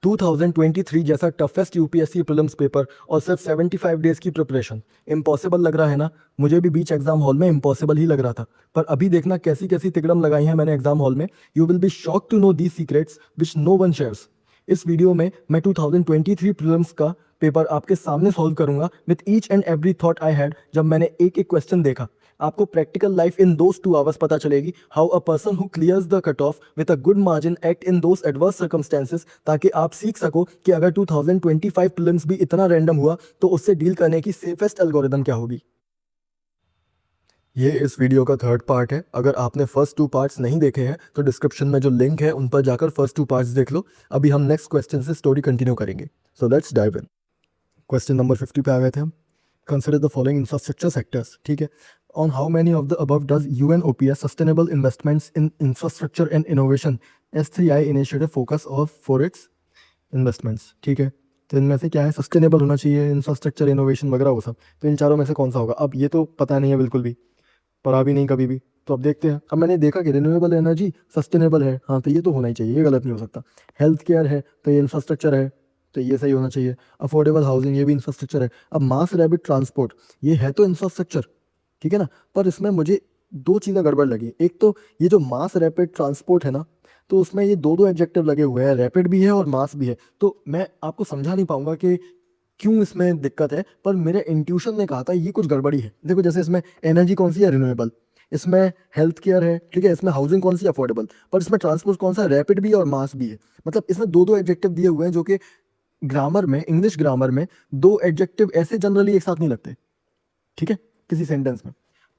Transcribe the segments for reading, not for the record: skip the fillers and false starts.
2023 जैसा toughest UPSC prelims paper और सिर्फ 75 डेज की प्रिपरेशन इम्पॉसिबल लग रहा है ना। मुझे भी बीच एग्जाम हॉल में इम्पॉसिबल ही लग रहा था, पर अभी देखना कैसी कैसी तिकड़म लगाई है मैंने एग्जाम हॉल में। You will be shock to know these secrets which no one shares. इस वीडियो में मैं 2023 प्रीलिम्स का पेपर आपके सामने सॉल्व करूंगा with each and every thought I had जब मैंने एक एक क्वेश्चन देखा। आपको practical life in those 2 hours पता चलेगी, how a person who clears the cut off with a good margin act in those adverse circumstances, ताकि आप सीख सको कि अगर 2025 प्रीलिम्स भी इतना रैंडम हुआ तो उससे डील करने की सेफेस्ट एल्गोरिदम क्या होगी। ये इस वीडियो का थर्ड पार्ट है। अगर आपने फर्स्ट 2 पार्ट्स नहीं देखे हैं तो डिस्क्रिप्शन में जो लिंक है उन पर जाकर फर्स्ट 2 पार्ट्स देख लो। अभी हम नेक्स्ट क्वेश्चन से स्टोरी कंटिन्यू करेंगे। So let's dive in. Question number 50 पे आ गए थे हम। Consider the following infrastructure sectors, ठीक है। On how many of the above does UNOPS sustainable investments in infrastructure and innovation S3I initiative focus of for its investments, ठीक है। तो इनमें से क्या है, सस्टेनेबल होना चाहिए, इंफ्रास्ट्रक्चर इनोवेशन वगैरह वो सब। तो इन चारों में से कौन सा होगा, अब ये तो पता नहीं है बिल्कुल भी, पढ़ा भी नहीं कभी भी। तो अब देखते हैं। अब मैंने देखा कि रिन्यूएबल एनर्जी सस्टेनेबल है, हाँ तो ये तो होना ही चाहिए, ये गलत नहीं हो सकता। हेल्थ केयर है तो ये इंफ्रास्ट्रक्चर है, तो ये सही होना चाहिए। अफोर्डेबल हाउसिंग ये भी इंफ्रास्ट्रक्चर है। अब मास रैपिड ट्रांसपोर्ट ये है तो इंफ्रास्ट्रक्चर, ठीक है ना। पर इसमें मुझे दो चीज़ें गड़बड़ लगी। एक तो ये जो मास रैपिड ट्रांसपोर्ट है ना, तो उसमें ये दो दो एडजेक्टिव लगे हुए हैं, रैपिड भी है और मास भी है। तो मैं आपको समझा नहीं पाऊंगा कि क्यों इसमें दिक्कत है, पर मेरे इंट्यूशन ने कहा था ये कुछ गड़बड़ी है। देखो जैसे इसमें एनर्जी कौन सी है, रिन्यूएबल। इसमें हेल्थ केयर है, ठीक है। इसमें हाउसिंग कौन सी, अफोर्डेबल। पर इसमें ट्रांसपोर्ट कौन सा, रैपिड भी और मास भी है। मतलब इसमें दो दो एडजेक्टिव दिए हुए हैं जो कि ग्रामर में, इंग्लिश ग्रामर में दो एडजेक्टिव ऐसे जनरली एक साथ नहीं लगते, ठीक है, किसी सेंटेंस में।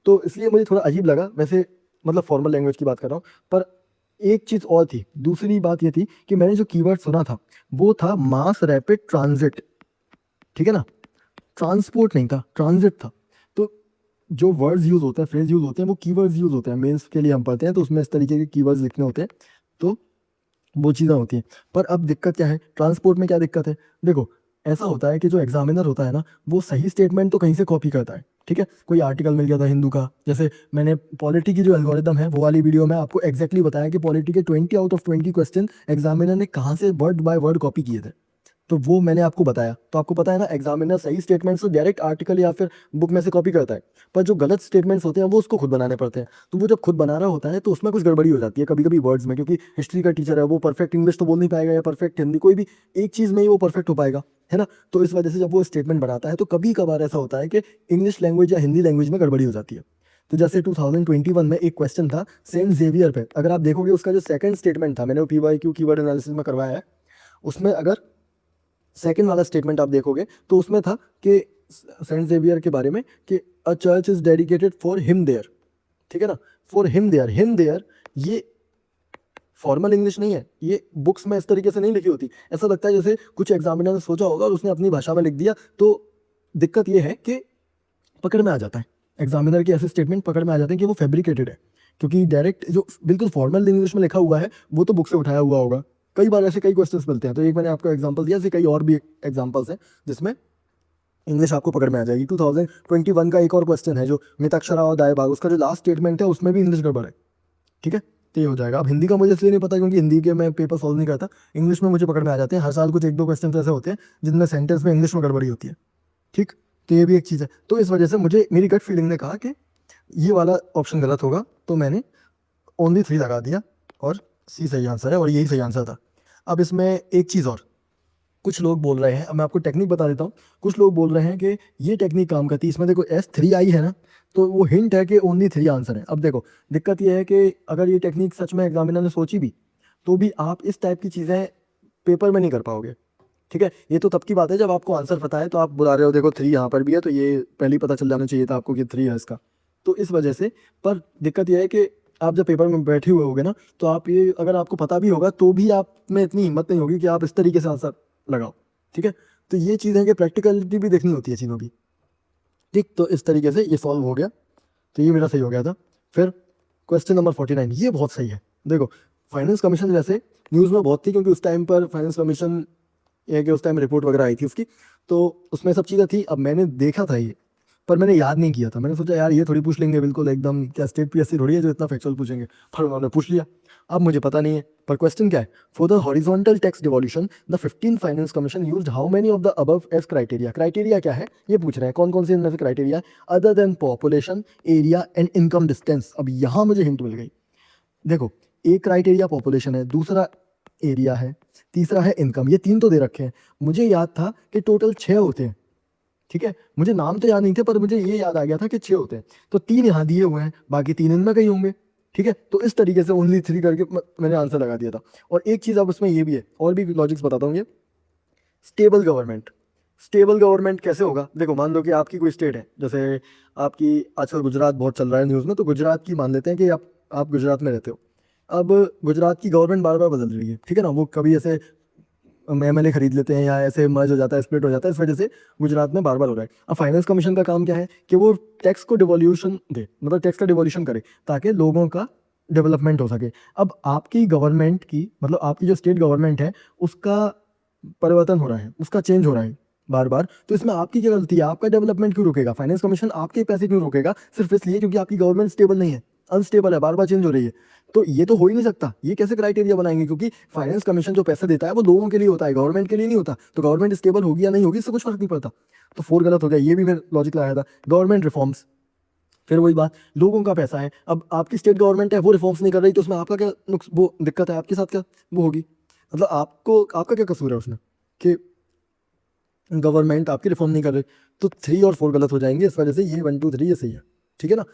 तो इसलिए मुझे थोड़ा अजीब लगा। वैसे मतलब फॉर्मल लैंग्वेज की बात कर रहा हूँ। पर एक चीज़ और थी, दूसरी बात ये थी कि मैंने जो कीवर्ड सुना था वो था मास रैपिड ट्रांजिट, ठीक है ना। ट्रांसपोर्ट नहीं था, ट्रांजिट था। तो जो वर्ड्स यूज होते हैं, फ्रेज यूज होते हैं, वो कीवर्ड्स यूज होते हैं। मेंस के लिए हम पढ़ते हैं तो उसमें इस तरीके के कीवर्ड्स लिखने होते हैं, तो वो चीज़ें होती हैं। पर अब दिक्कत क्या है, ट्रांसपोर्ट में क्या दिक्कत है। देखो ऐसा होता है कि जो एग्जामिनर होता है ना, वो सही स्टेटमेंट तो कहीं से कॉपी करता है, ठीक है। कोई आर्टिकल मिल गया था हिंदू का, जैसे मैंने पॉलिटी की जो एल्गोरिदम है वो वाली वीडियो में आपको एक्जैक्टली बताया कि पॉलिटी के 20 आउट ऑफ 20 क्वेश्चन एग्जामिनर ने कहाँ से वर्ड बाय वर्ड कॉपी किए थे। तो वो मैंने आपको बताया। तो आपको पता है ना, एग्जामिनर सही स्टेटमेंट्स तो डायरेक्ट आर्टिकल या फिर बुक में से कॉपी करता है, पर जो गलत स्टेटमेंट्स होते हैं वो उसको खुद बनाने पड़ते हैं। तो वो जब खुद बना रहा होता है तो उसमें कुछ गड़बड़ी हो जाती है कभी कभी वर्ड्स में, क्योंकि हिस्ट्री का टीचर है, वो परफेक्ट इंग्लिश तो बोल नहीं पाएगा या परफेक्ट हिंदी, कोई भी एक चीज़ में ही वो परफेक्ट हो पाएगा, है ना। तो इस वजह से जब वो स्टेटमेंट बनाता है तो कभी कभार ऐसा होता है कि इंग्लिश लैंग्वेज या हिंदी लैंग्वेज में गड़बड़ी हो जाती है। तो जैसे 2021 में एक क्वेश्चन था सेंट जेवियर पे, अगर आप देखोगे उसका जो सेकंड स्टेटमेंट था, मैंने वो PYQ कीवर्ड एनालिसिस में करवाया है, उसमें अगर सेकंड वाला स्टेटमेंट आप देखोगे तो उसमें था कि सेंट जेवियर के बारे में कि a church is dedicated for him there, ठीक है ना। For him there, him there ये फॉर्मल इंग्लिश नहीं है, ये बुक्स में इस तरीके से नहीं लिखी होती। ऐसा लगता है जैसे कुछ एग्जामिनर ने सोचा होगा और उसने अपनी भाषा में लिख दिया। तो दिक्कत ये है कि पकड़ में आ जाता है, एग्जामिनर के ऐसे स्टेटमेंट पकड़ में आ जाते हैं कि वो फैब्रिकेटेड है, क्योंकि डायरेक्ट जो बिल्कुल फॉर्मल इंग्लिश में लिखा हुआ है वो तो बुक से उठाया हुआ होगा। कई बार ऐसे कई क्वेश्चंस मिलते हैं। तो एक मैंने आपको एग्जांपल दिया, ऐसे कई और भी एग्जांपल्स हैं जिसमें इंग्लिश आपको पकड़ में आ जाएगी। 2021 का एक और क्वेश्चन है जो मिताक्षरा और दाएबाग, उसका जो लास्ट स्टेटमेंट है उसमें भी इंग्लिश गड़बड़ है, ठीक है। तो ये हो जाएगा। अब हिंदी का मुझे इसलिए नहीं पता क्योंकि हिंदी के मैं पेपर सॉल्व नहीं करता, इंग्लिश में मुझे पकड़ में आ जाते हैं। हर साल कुछ एक दो क्वेश्चन ऐसे होते हैं जिनमें सेंटेंस में इंग्लिश में गड़बड़ी होती है, ठीक। तो ये भी एक चीज़ है। तो इस वजह से मुझे मेरी गट फीलिंग ने कहा कि ये वाला ऑप्शन गलत होगा, तो मैंने ओनली 3 लगा दिया और सी सही आंसर है और यही सही आंसर था। अब इसमें एक चीज़ और, कुछ लोग बोल रहे हैं, अब मैं आपको टेक्निक बता देता हूँ। कुछ लोग बोल रहे हैं कि ये टेक्निक काम करती है, इसमें देखो S3I है ना, तो वो हिंट है कि ओनली 3 आंसर है। अब देखो दिक्कत ये है कि अगर ये टेक्निक सच में एग्जामिनर ने सोची भी तो भी आप इस टाइप की चीज़ें पेपर में नहीं कर पाओगे, ठीक है। ये तो तब की बात है जब आपको आंसर पता है, तो आप बुला रहे हो देखो 3 यहाँ पर भी है, तो ये पहले ही पता चल जाना चाहिए था आपको कि 3 है इसका। तो इस वजह से, पर दिक्कत यह है कि आप जब पेपर में बैठे हुए होगे ना, तो आप ये अगर आपको पता भी होगा तो भी आप में इतनी हिम्मत नहीं होगी कि आप इस तरीके से आंसर लगाओ, ठीक है। तो ये चीज़ है कि प्रैक्टिकलिटी भी देखनी होती है चीज़ों की, ठीक। तो इस तरीके से ये सॉल्व हो गया, तो ये मेरा सही हो गया था। फिर क्वेश्चन नंबर 49, ये बहुत सही है। देखो फाइनेंस कमीशन वैसे न्यूज़ में बहुत थी, क्योंकि उस टाइम पर फाइनेंस कमीशन ये कि उस टाइम रिपोर्ट वगैरह आई थी उसकी, तो उसमें सब चीज़ें थी। अब मैंने देखा था ये, पर मैंने याद नहीं किया था। मैंने सोचा यार ये थोड़ी पूछ लेंगे बिल्कुल एकदम, क्या स्टेट पीएससी थोड़ी है जो इतना फैक्चुअल पूछेंगे, पर उन्होंने पूछ लिया। अब मुझे पता नहीं है, पर क्वेश्चन क्या है, for the horizontal tax devolution the 15 finance commission used how many of the above age criteria. Criteria क्या है ये पूछ रहे हैं, कौन कौन से इनमें से criteria, other than population, area and income distance. अब यहाँ मुझे हिंट मिल गई। देखो, एक क्राइटेरिया पॉपुलेशन है, दूसरा एरिया है, तीसरा है इनकम, ये तीन तो दे रखे हैं। मुझे याद था कि टोटल 6 होते हैं, ठीक है, मुझे नाम तो याद नहीं थे, पर मुझे ये याद आ गया था कि 6 होते हैं। तो 3 यहाँ दिए हुए हैं, बाकी 3 इनमें कहीं होंगे, ठीक है। तो इस तरीके से ओनली 3 करके मैंने आंसर लगा दिया था। और एक चीज़ अब उसमें ये भी है, और भी लॉजिक्स बताता हूँ। ये स्टेबल गवर्नमेंट, स्टेबल गवर्नमेंट कैसे होगा, देखो मान लो कि आपकी कोई स्टेट है, जैसे आपकी आजकल गुजरात बहुत चल रहा है न्यूज़ में, तो गुजरात की मान लेते हैं कि आप गुजरात में रहते हो। अब गुजरात की गवर्नमेंट बार बार बदल रही है, ठीक है ना, वो कभी ऐसे एमएलए खरीद लेते हैं या ऐसे मर्ज हो जाता है, स्प्लिट हो जाता है, इस वजह से गुजरात में बार बार हो रहा है। अब फाइनेंस कमीशन का काम क्या है कि वो टैक्स को डिवोल्यूशन दे, मतलब टैक्स का डिवोल्यूशन करे ताकि लोगों का डेवलपमेंट हो सके। अब आपकी गवर्नमेंट की, मतलब आपकी जो स्टेट गवर्नमेंट है उसका परिवर्तन हो रहा है, उसका चेंज हो रहा है बार बार, तो इसमें आपकी क्या गलती है, आपका डेवलपमेंट क्यों रुकेगा, फाइनेंस कमीशन आपके पैसे क्यों रोकेगा, सिर्फ इसलिए क्योंकि आपकी गवर्नमेंट स्टेबल नहीं है, अनस्टेबल है, बार बार चेंज हो रही है। तो ये तो हो ही नहीं सकता, ये कैसे क्राइटेरिया बनाएंगे, क्योंकि फाइनेंस कमीशन जो पैसे देता है वो लोगों के लिए होता है, गवर्नमेंट के लिए नहीं होता। तो गवर्नमेंट स्टेबल होगी या नहीं होगी इससे कुछ फर्क नहीं पड़ता। तो 4 गलत हो गया, ये भी मैं लॉजिक लगाया था। गवर्नमेंट रिफॉर्म्स, फिर वही बात, लोगों का पैसा है, अब आपकी स्टेट गवर्नमेंट है वो रिफॉर्म्स नहीं कर रही, तो उसमें आपका क्या नुक्स वो दिक्कत है, आपके साथ क्या वो होगी, मतलब आपको, आपका क्या कसूर है उसमें कि गवर्नमेंट आपकी रिफॉर्म नहीं कर रही। तो 3 और 4 गलत हो जाएंगे, इस वजह से ये 1 2 3 ये सही है, ठीक है ना।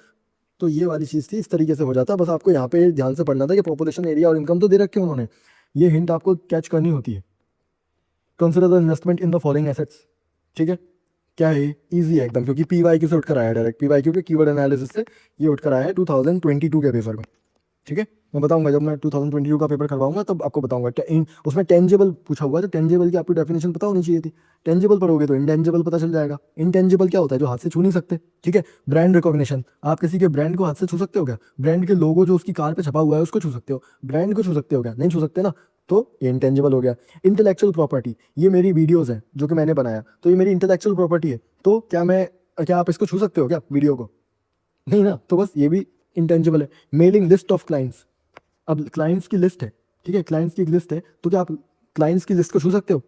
तो ये वाली चीज़ थी, इस तरीके से हो जाता। बस आपको यहाँ पे ध्यान से पढ़ना था कि पॉपुलेशन, एरिया और इनकम तो दे रखे हैं उन्होंने, ये हिंट आपको कैच करनी होती है। Consider the investment in the following assets, ठीक है, क्या है, इजी है एकदम, क्योंकि पीवाईक्यू से उठकर आया है, डायरेक्ट पीवाईक्यू के कीवर्ड एनालिसिस से ये उठकर आया है 2022 के पेपर में, ठीक है। मैं बताऊंगा जब मैं 2022 का पेपर करवाऊंगा तब आपको बताऊंगा क्या उसमें टेंजिबल पूछा हुआ है, तो टेंजिबल की आपको डेफिनेशन पता होनी चाहिए थी। टेंजिबल पढ़ोगे तो इंटेंजिबल पता चल जाएगा। इंटेंजिबल क्या होता है, जो हाथ से छू नहीं सकते, ठीक है। ब्रांड रिकॉग्निशन, आप किसी के ब्रांड को हाथ से छू सकते हो क्या, ब्रांड के लोगो जो उसकी कार पे छपा हुआ है उसको छू सकते हो, ब्रांड को छू सकते हो क्या, नहीं छू सकते ना, तो ये इंटेंजिबल हो गया। इंटेलेक्चुअल प्रॉपर्टी, ये मेरी वीडियोस हैं जो कि मैंने बनाया, तो ये मेरी इंटेलेक्चुअल प्रॉपर्टी है, तो क्या आप इसको छू सकते हो क्या वीडियो को, नहीं ना, तो बस ये भी इंटेंजिबल है। मेलिंग लिस्ट ऑफ क्लाइंट्स, अब क्लाइंट्स की लिस्ट है, ठीक है, क्लाइंट्स की एक लिस्ट है, तो क्या आप क्लाइंट्स की लिस्ट को छू सकते हो,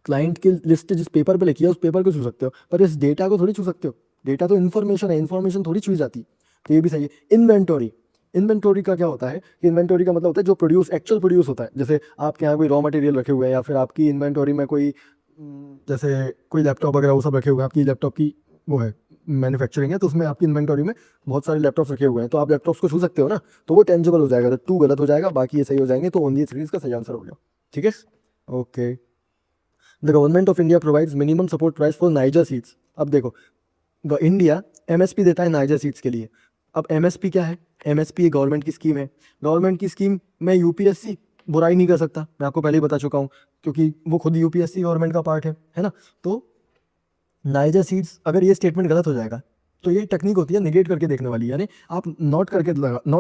क्लाइंट की लिस्ट जिस पेपर पे लिखी है उस पेपर को छू सकते हो, पर इस डेटा को थोड़ी छू सकते हो, डेटा तो इन्फॉर्मेशन है, इन्फॉर्मेशन थोड़ी छुई जाती। तो ये भी सही है। इन्वेंटोरी, इन्वेंटोरी का क्या होता है कि इन्वेंटोरी का मतलब होता है जो प्रोड्यूस, एक्चुअल प्रोड्यूस होता है, जैसे आपके यहाँ कोई रॉ मटेरियल रखे हुए हैं या फिर आपकी इन्वेंटोरी में कोई जैसे कोई लैपटॉप वगैरह वो सब रखे हुए हैं, आपकी लैपटॉप की वो है मैन्युफैक्चरिंग है, तो उसमें आपकी इन्वेंटोरी में बहुत सारे लैपटॉप्स रखे हुए हैं, तो आप लैपटॉप्स को छू सकते हो ना, तो वो टेंजिबल हो जाएगा। तो 2 गलत हो जाएगा, बाकी ये सही हो जाएंगे, तो ओनली 3 इसका सही आंसर हो गया, ठीक है। Okay, the government of India provides minimum support price for niger seeds. अब देखो, इंडिया एमएसपी देता है नाइजर सीड्स के लिए। अब एमएसपी क्या है, एमएसपी गवर्नमेंट की स्कीम है, गवर्नमेंट की स्कीम में यूपीएससी बुराई नहीं कर सकता, मैं आपको पहले ही बता चुका हूँ, क्योंकि वो खुद यूपीएससी गवर्नमेंट का पार्ट है ना। तो नाइजर सीड्स, अगर ये स्टेटमेंट गलत हो जाएगा तो ये टेक्निक होती है निगेट करके देखने वाली, यानी आप नोट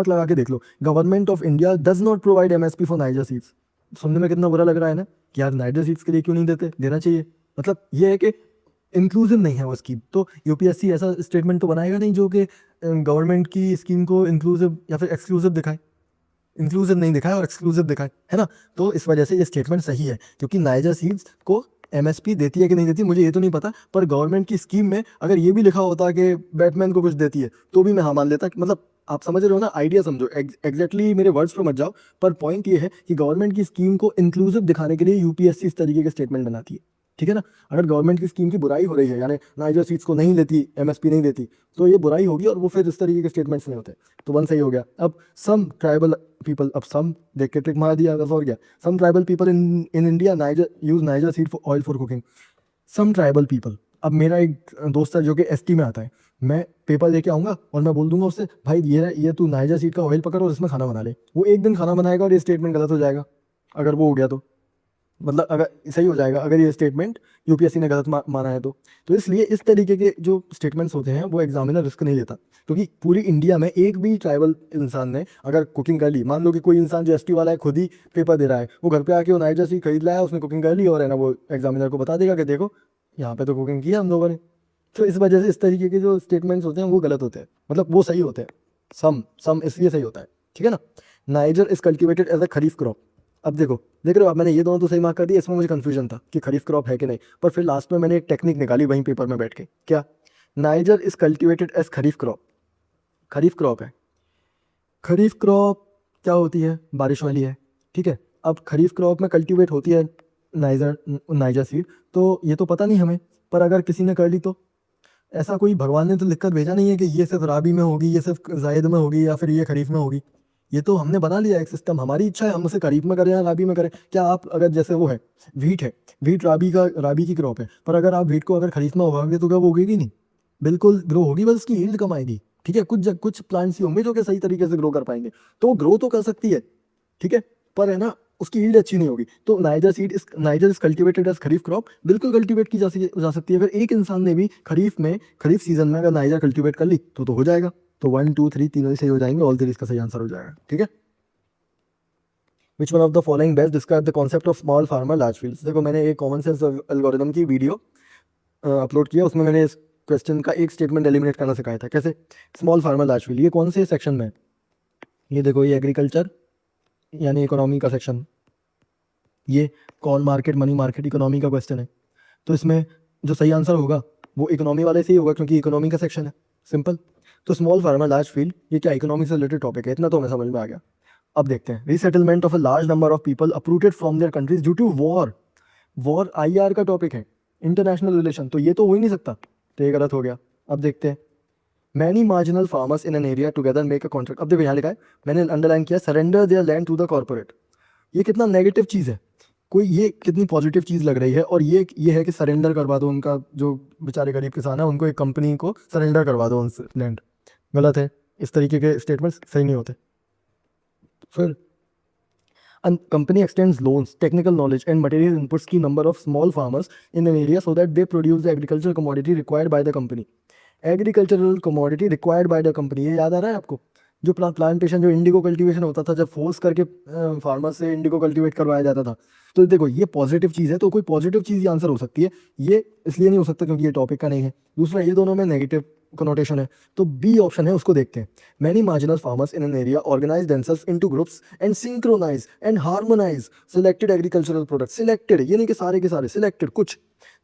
लगा के देख लो, government of India does not provide MSP for niger seeds. सुनने में कितना बुरा लग रहा है ना कि यार नाइजर सीड्स के लिए क्यों नहीं देते, देना चाहिए, मतलब ये है कि इंक्लूसिव नहीं है वो स्कीम। तो यूपीएससी ऐसा स्टेटमेंट तो बनाएगा नहीं जो कि गवर्नमेंट की स्कीम को इंक्लूसिव या फिर एक्सक्लूसिव दिखाए, इंक्लूसिव नहीं दिखाए और एक्सक्लूसिव दिखाए, है ना। तो इस वजह से ये स्टेटमेंट सही है, क्योंकि नाइजर सीड्स को एमएसपी देती है कि नहीं देती मुझे ये तो नहीं पता, पर गवर्नमेंट की स्कीम में अगर ये भी लिखा होता कि बैटमैन को कुछ देती है तो भी मैं हाँ मान लेता, मतलब आप समझ रहे हो ना, आइडिया समझो, एग्जैक्टली मेरे वर्ड्स पे मत जाओ, पर पॉइंट ये है कि गवर्नमेंट की स्कीम को इंक्लूसिव दिखाने के लिए यूपीएससी इस तरीके के स्टेटमेंट बनाती है, ठीक है ना। अगर गवर्नमेंट की स्कीम की बुराई हो रही है, यानी नाइजर सीड्स को नहीं देती, एमएसपी नहीं देती, तो ये बुराई होगी और वो फिर इस तरीके के स्टेटमेंट्स नहीं होते। तो 1 सही हो गया। अब सम ट्राइबल पीपल, अब सम देख के ट्रिक मार दिया, बस और क्या, some tribal people in India niger use niger seed for oil for cooking, some tribal people. अब मेरा एक दोस्त है जो कि एसटी में आता है, मैं पेपर लेके आऊंगा और मैं बोल दूंगा उससे भाई ये तू नाइजर सीड का ऑयल पकड़ और इसमें खाना बना ले, वो एक दिन खाना बनाएगा और ये स्टेटमेंट गलत हो जाएगा, अगर वो हो गया तो, मतलब अगर सही हो जाएगा अगर ये स्टेटमेंट यूपीएससी ने गलत माना है तो इसलिए इस तरीके के जो स्टेटमेंट्स होते हैं वो एग्जामिनर रिस्क नहीं लेता, क्योंकि पूरी इंडिया में एक भी ट्राइबल इंसान ने अगर कुकिंग कर ली, मान लो कि कोई इंसान जो एसटी वाला है खुद ही पेपर दे रहा है, वो घर पे आके वो नाइजर सीड खरीद लाया, उसने कुकिंग कर ली और है ना वो एग्जामिनर को बता देगा कि देखो यहाँ पे तो कुकिंग की है हम लोगों ने, तो इस वजह से इस तरीके के जो स्टेटमेंट्स होते हैं वो गलत होते हैं, मतलब वो सही होते हैं, सम इसलिए सही होता है, ठीक है ना। Niger is cultivated as a kharif crop. अब देखो, देख रहे हो आप, मैंने ये दोनों तो सही मार्क कर दिया, इसमें मुझे कंफ्यूजन था कि खरीफ क्रॉप है कि नहीं, पर फिर लास्ट में मैंने एक टेक्निक निकाली वहीं पेपर में बैठ के, क्या, Niger is cultivated as kharif crop, kharif crop है। खरीफ क्रॉप क्या होती है, बारिश वाली है, ठीक है। अब खरीफ क्रॉप में कल्टीवेट होती है नाइजर नाइजर सीड, तो ये तो पता नहीं हमें, पर अगर किसी ने कर ली तो, ऐसा कोई भगवान ने तो लिखकर भेजा नहीं है कि ये सिर्फ राबी में होगी, ये सिर्फ जायद में होगी, या फिर ये खरीफ में होगी। ये तो हमने बना लिया एक सिस्टम, हमारी इच्छा है हम उसे खरीफ में करें या राबी में करें। क्या आप अगर जैसे वो है वीट राबी की क्रॉप है, पर अगर आप वीट को अगर खरीफ में उगाओगे तो क्या वो उगेगी नहीं, बिल्कुल ग्रो होगी, बस उसकी यील्ड कम आएगी, ठीक है। कुछ प्लांट्स ही होंगे जो कि सही तरीके से ग्रो कर पाएंगे, तो ग्रो तो कर सकती है, ठीक है, पर है ना उसकी यील्ड अच्छी नहीं होगी। तो Niger is cultivated as kharif crop, बिल्कुल कल्टीवेट की जा सकती है। अगर एक इंसान ने भी खरीफ सीजन में अगर नाइजर कल्टीवेट कर ली तो हो जाएगा। तो 1 2 3 तीनों ही सही हो जाएंगे, ऑल थ्री इसका सही आंसर हो जाएगा, ठीक है। Which one of the following best describe the concept of small farmer large fields. देखो, मैंने एक कॉमन सेंस एल्गोरिथम की वीडियो अपलोड किया, उसमें मैंने इस क्वेश्चन का एक स्टेटमेंट एलिमिनेट करना सिखाया था, कैसे। स्मॉल फार्मर लार्ज फील्ड, ये कौन से सेक्शन में है, ये देखो, ये एग्रीकल्चर यानी इकोनॉमी का सेक्शन, ये call market money market economy का क्वेश्चन है। तो इसमें जो सही आंसर होगा वो इकोनॉमी वाले से ही होगा, क्योंकि इकोनॉमी का सेक्शन है, सिंपल। तो स्मॉल फार्मर लार्ज फील्ड, ये क्या इकोनॉमी से रिलेटेड टॉपिक है, इतना तो हमें समझ में आ गया। अब देखते हैं, resettlement of a large number of people uprooted from their countries due to war. War IR का टॉपिक है, इंटरनेशनल रिलेशन, तो ये तो हो ही नहीं सकता, तो ये गलत हो गया। अब देखते हैं, many marginal farmers in an area together make a contract. अब देखो यहाँ लिखा है, मैंने अंडरलाइन किया, surrender their land to the corporate. ये कितना नेगेटिव चीज़ है, कोई ये कितनी पॉजिटिव चीज़ लग रही है, और ये है कि सरेंडर करवा दो उनका, जो बेचारे गरीब किसान है उनको एक कंपनी को सरेंडर करवा दो उनसे लैंड। गलत है, इस तरीके के स्टेटमेंट्स सही नहीं होते। फिर company extends loans, technical knowledge and material inputs की number of small farmers in an area so that they produce the agricultural commodity required by the company. Agricultural commodity required by the company, ये याद आ रहा है आपको, जो plantation, जो Indigo cultivation होता था, जब फोर्स करके फार्मर से इंडिगो कल्टीवेट करवाया जाता था। तो देखो, ये पॉजिटिव चीज़ है, तो कोई पॉजिटिव चीज़ ही आंसर हो सकती है, ये इसलिए नहीं हो सकता क्योंकि ये टॉपिक का नहीं है। दूसरा, ये दोनों में नेगेटिव कनोटेशन है, तो बी ऑप्शन है, उसको देखते हैं। Many marginal farmers in an area organise themselves into groups and synchronise and harmonise selected agricultural product. Selected ये नहीं कि सारे के सारे, सिलेक्टेड, कुछ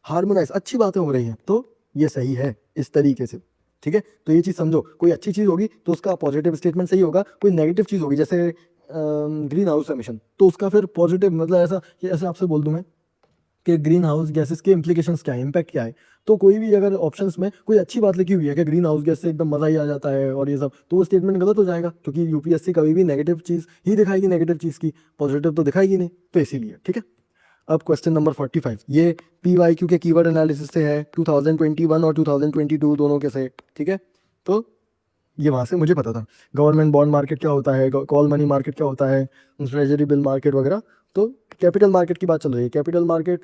हार्मोनाइज, अच्छी बातें हो रही हैं, तो ये सही है इस तरीके से, ठीक है। तो ये चीज़ समझो, कोई अच्छी चीज़ होगी तो उसका पॉजिटिव स्टेटमेंट सही होगा, कोई नेगेटिव चीज़ होगी जैसे ग्रीन हाउस एमिशन, तो उसका फिर पॉजिटिव, मतलब ऐसा आपसे बोल दूं मैं कि ग्रीन हाउस गैसेस के इम्प्लीकेशंस क्या है, इम्पैक्ट क्या है, तो कोई भी अगर ऑप्शंस में कोई अच्छी बात लिखी हुई है कि ग्रीन हाउस गैस से एकदम मजा ही आ जाता है और ये सब, तो वो स्टेटमेंट गलत हो जाएगा, क्योंकि यूपीएससी कभी भी नेगेटिव चीज़ ही दिखाएगी, नेगेटिव चीज़ की पॉजिटिव तो दिखाएगी नहीं, तो इसीलिए, ठीक है। अब क्वेश्चन नंबर 45, ये PYQ के कीवर्ड एनालिसिस से है, 2021 और 2022 दोनों के से, ठीक है। तो ये वहाँ से मुझे पता था, गवर्नमेंट बॉन्ड मार्केट क्या होता है, कॉल मनी मार्केट क्या होता है, ट्रेजरी बिल मार्केट वगैरह। तो कैपिटल मार्केट की बात चल रही है, कैपिटल मार्केट,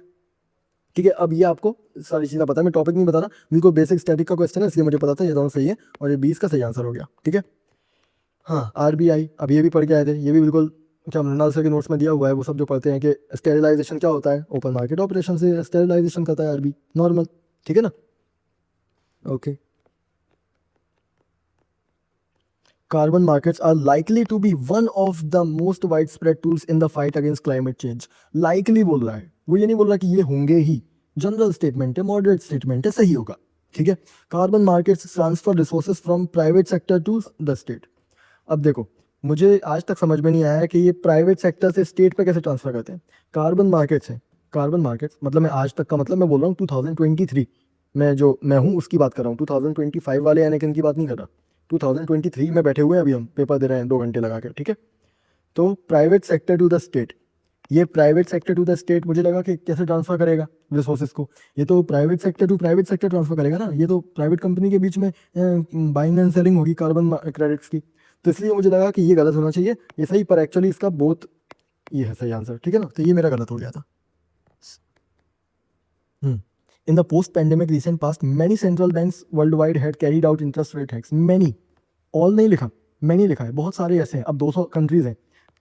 ठीक है। अब ये आपको सारी चीज़ें पता है, मैं टॉपिक नहीं बता रहा, बिल्कुल बेसिक स्टैटिक का क्वेश्चन है, इसलिए मुझे पता था ये दोनों सही है, और ये 20 का सही आंसर हो गया, ठीक है। हाँ, RBI, अब ये भी पढ़ के आए थे, ये भी बिल्कुल क्या मृणाल सर के नोट्स में दिया हुआ है, वो सब जो पढ़ते हैं कि स्टेरिलाइजेशन क्या होता है, ओपन मार्केट ऑपरेशन से स्टेरिलाइजेशन करता है RBI, नॉर्मल, ठीक है ना। Okay, carbon markets are likely to be one of the most widespread tools in the fight against climate change. Likely बोल रहा है, वो ये नहीं बोल रहा कि ये होंगे ही, जनरल स्टेटमेंट है, मॉडरेट स्टेटमेंट है, सही होगा, ठीक है। Carbon markets transfer resources from private sector to the state. अब देखो, मुझे आज तक समझ में नहीं आया कि ये प्राइवेट सेक्टर से स्टेट पे कैसे ट्रांसफर करते हैं। कार्बन मार्केट्स है, कार्बन मार्केट्स मतलब, मैं आज तक का मतलब मैं बोल रहा हूँ 2023 में जो मैं हूँ उसकी बात कर रहा हूँ, 2025 वाले एनेकन की बात नहीं कर रहा। 2023 में बैठे हुए हैं, अभी हम पेपर दे रहे हैं 2 घंटे लगा कर, ठीक है। तो private sector to the state, ये private sector to the state, मुझे लगा कि कैसे ट्रांसफर करेगा रिसोर्सेज को, ये तो private sector to private sector transfer करेगा ना, ये तो प्राइवेट कंपनी के बीच में बाइंग एंड सेलिंग होगी कार्बन क्रेडिट्स की, तो इसलिए मुझे लगा कि ये गलत होना चाहिए, ये सही, पर एक्चुअली इसका बोथ ये है सही आंसर, ठीक है ना। तो ये मेरा गलत हो गया था। In the post pandemic recent past many central banks world wide had carried out interest rate hacks. Many, all नहीं लिखा, मैनी लिखा है, बहुत सारे ऐसे हैं, अब 200 कंट्रीज हैं,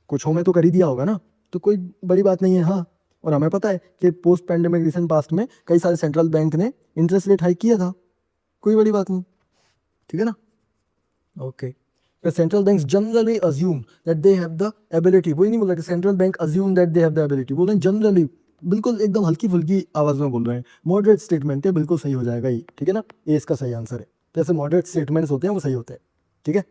कुछ में तो कर ही दिया होगा ना, तो कोई बड़ी बात नहीं है। हाँ, और हमें पता है कि पोस्ट पैंडेमिक रिसेंट पास्ट में कई सारे सेंट्रल बैंक ने इंटरेस्ट रेट हाइक किया था, कोई बड़ी बात नहीं, ठीक है ना। Okay, the central banks generally assume that they have the ability, वही नहीं बोल रहा कि central bank assume that they have the ability, बोल रहे हैं जनरली, बिल्कुल एकदम हल्की फुल्की आवाज में बोल रहे हैं। मॉडरेट स्टेटमेंट है, बिल्कुल सही हो जाएगा ये, ठीक है ना, ये इसका सही आंसर है। जैसे मॉडरेट स्टेटमेंट्स होते हैं वो सही होते हैं, ठीक है।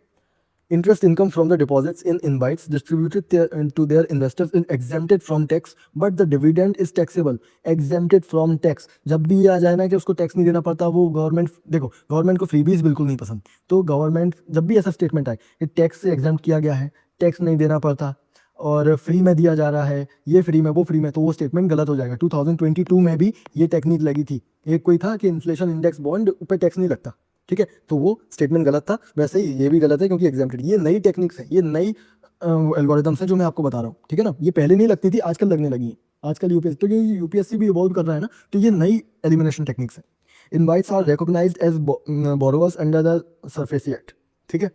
Interest income from the deposits in invites distributed to their investors is exempted from tax, but the dividend is taxable. Exempted from tax, जब भी ये आ जाए ना कि उसको टैक्स नहीं देना पड़ता, वो गवर्नमेंट, देखो गवर्नमेंट को फ्रीबीज बिल्कुल नहीं पसंद, तो गवर्नमेंट जब भी ऐसा स्टेटमेंट आए कि टैक्स से एग्जाम्प्ट किया गया है, टैक्स नहीं देना पड़ता और फ्री में दिया जा रहा है, ये फ्री में वो फ्री में, तो वो स्टेटमेंट गलत हो जाएगा। 2022 में भी ये टेक्निक लगी थी, एक कोई था कि इन्फ्लेशन इंडेक्स बॉन्ड पे टैक्स नहीं लगता, ठीक है, तो वो स्टेटमेंट गलत था। वैसे ही ये भी गलत है क्योंकि एग्जाम्प्टेड, ये नई टेक्निक्स है, ये नई एल्गोरिथम्स है जो मैं आपको बता रहा हूँ, ठीक है ना। ये पहले नहीं लगती थी, आजकल लगने लगी है, आजकल यूपीएससी, तो ये यूपीएससी भी इवॉल्व कर रहा है ना, तो ये नई एलिमिनेशन टेक्निक्स है। Invites are recognized as borrowers under the SARFAESI act, ठीक है,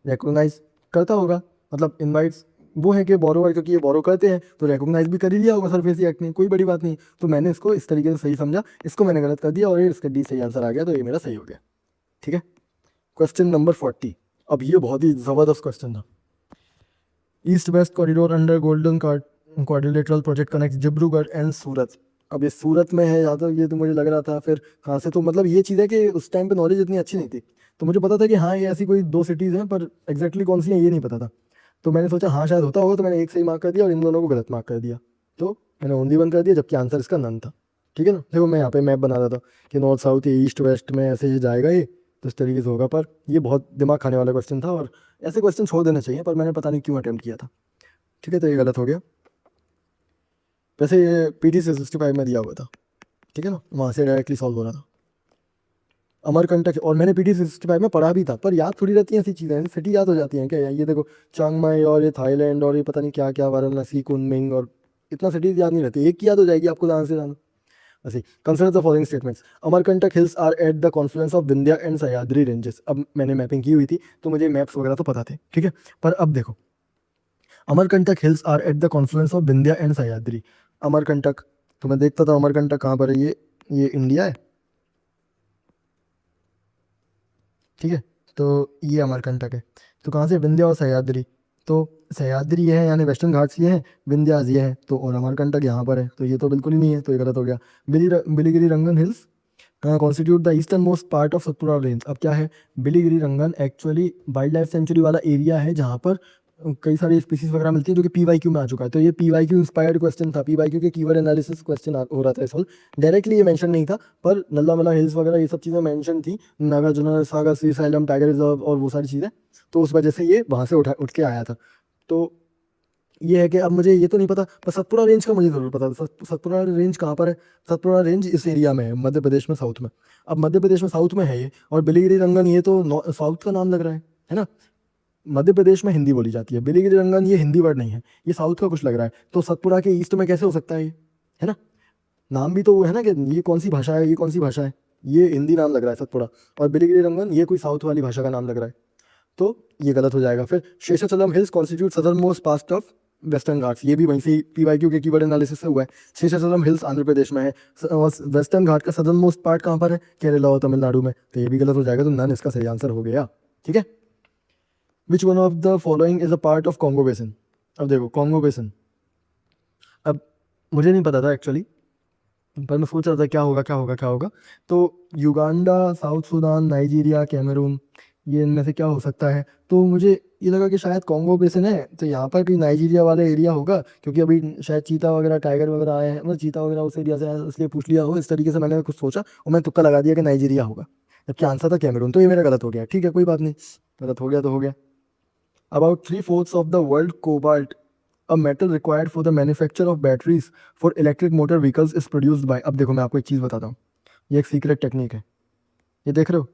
रिकॉग्नाइज करता होगा, मतलब इनवाइट्स वो है कि बोरोवर, क्योंकि ये बोरो करते हैं तो रिकॉग्नाइज भी कर ही लिया होगा सरफेसी एक्ट ने, कोई बड़ी बात नहीं। तो मैंने इसको इस तरीके से सही समझा, इसको मैंने गलत कर दिया और ये इसका डी सही आंसर आ गया, तो ये मेरा सही हो गया, ठीक है। क्वेश्चन नंबर 40, अब ये बहुत ही जबरदस्त क्वेश्चन था। East west corridor under golden quadrilateral project connect Dibrugarh and Surat. अब ये सूरत में है, या तो ये तो मुझे लग रहा था, फिर कहाँ से, तो मतलब ये चीज़ है कि उस टाइम पे नॉलेज इतनी अच्छी नहीं थी, तो मुझे पता था कि हाँ ये ऐसी कोई दो सिटीज़ हैं, पर एग्जैक्टली कौन सी हैं ये नहीं पता था। तो मैंने सोचा हाँ शायद होता होगा, तो मैंने एक सही मार्क कर दिया और इन दोनों को गलत मार्क कर दिया, तो मैंने ओनली वन कर दिया, जबकि आंसर इसका नन था, ठीक है ना। देखो मैं यहाँ पे मैप बना रहा था कि नॉर्थ साउथ ईस्ट वेस्ट में ऐसे ये जाएगा ये, तो इस तरीके से होगा, पर ये बहुत दिमाग खाने वाला क्वेश्चन था और ऐसे क्वेश्चन छोड़ देना चाहिए, पर मैंने पता नहीं क्यों अटेम्प्ट किया था, ठीक है, तो ये गलत हो गया। वैसे ये PT 65 में दिया हुआ था, ठीक है ना, वहाँ से डायरेक्टली सॉल्व हो रहा था। अमरकंटक, और मैंने PT 65 में पढ़ा भी था, पर याद थोड़ी रहती हैं ऐसी चीज़ें, सिटी याद हो जाती हैं क्या यार, ये देखो चांग माई और ये थाईलैंड और ये पता नहीं क्या क्या, वाराणसी, कुनमिंग, और इतना सिटीज़ याद नहीं रहती, एक की याद हो जाएगी आपको जहाँ से जाना। ऐसे consider the following statements, Amarkantak hills are at the confluence of Vindhya and Sahyadri ranges. अब मैंने मैपिंग की हुई थी तो मुझे मैप्स वगैरह तो पता थे, ठीक है, पर अब देखो Amarkantak hills are at the confluence of Vindhya and Sahyadri. Amarkantak, तो मैं देखता था अमरकंटक कहाँ पर है, ये इंडिया है, ठीक है, तो ये अमरकंटक है, तो कहाँ से, विंध्या और सह्याद्री, तो सह्याद्री ये है यानी वेस्टर्न घाट्स ये हैं, विंध्यास ये है, तो और अमरकंटक यहाँ पर है, तो ये तो बिल्कुल ही नहीं है, तो ये गलत हो गया। Biligiri Rangan hills constitute the eastern most part of Satpura range. अब क्या है, Biligiri Rangan actually wild life sanctuary वाला एरिया है जहाँ पर कई सारी स्पीसीज वगैरह मिलती है, जो कि PYQ में आ चुका है, तो ये PYQ इंस्पायर्ड क्वेश्चन था, PYQ के कीवर्ड एनालिसिस क्वेश्चन हो रहा था इस वक्त, डायरेक्टली ये मेंशन नहीं था, पर नल्ला हिल्स वगैरह ये सब चीज़ें मेंशन थी, नागार्जुना सागर, सी साइलम, टाइगर रिजर्व और वो सारी चीज़ें, तो उस वजह से ये वहाँ से उठ के आया था। तो ये है कि अब मुझे ये तो नहीं पता, पर सतपुरा रेंज का मुझे ज़रूर पता था। सतपुरा रेंज कहाँ पर है, सतपुरा रेंज इस एरिया में है, मध्य प्रदेश में साउथ में। अब मध्य प्रदेश में साउथ में है ये, और बिलीगिरी रंगन ये तो साउथ का नाम लग रहा है ना। मध्य प्रदेश में हिंदी बोली जाती है, बिलीगिरी रंगन ये हिंदी वर्ड नहीं है, ये साउथ का कुछ लग रहा है, तो सतपुरा के ईस्ट में कैसे हो सकता है ये, है ना। नाम भी तो वो है ना कि ये कौन सी भाषा है, ये कौन सी भाषा है, ये हिंदी नाम लग रहा है सतपुरा, और बिलीगिरी रंगन ये कोई साउथ वाली भाषा का नाम लग रहा है, तो ये गलत हो जाएगा। फिर Seshachalam hills constitute southern most part of western Ghats, ये भी वहीं से PYQ के कीवर्ड एनालिसिस से हुआ है। शेषाचलम हिल्स आंध्र प्रदेश में है, और वेस्टर्न घाट का सदर्न मोस्ट पार्ट कहाँ पर है, केरला और तमिलनाडु में, तो ये भी गलत हो जाएगा, तो नन इसका सही आंसर हो गया, ठीक है। Which one of the following is a part of Congo basin. अब देखो कॉन्गो बेसिन, अब मुझे नहीं पता था एक्चुअली, पर मैं सोच रहा था क्या होगा क्या होगा क्या होगा, तो Uganda, South Sudan, Nigeria, Cameroon, ये इनमें से क्या हो सकता है, तो मुझे ये लगा कि शायद कॉन्गो बेसिन है, तो यहाँ पर कोई नाइजीरिया वाला एरिया होगा, क्योंकि अभी शायद चीता वगैरह, टाइगर वगैरह आए हैं, मतलब चीता वगैरह उस एरिया से आया, इसलिए पूछ लिया हो, इस तरीके से मैंने कुछ सोचा और मैं तुक्का लगा दिया कि नाइजीरिया होगा, जबकि आंसर था कैमरून, तो ये मेरा गलत हो गया, ठीक है कोई बात नहीं, गलत हो गया तो हो गया। About 3/4 of the world cobalt, a metal required for the manufacture of batteries for electric motor vehicles is produced by। अब देखो मैं आपको एक चीज़ बताता हूँ, ये एक सीक्रेट टेक्निक है, ये देख रहे हो,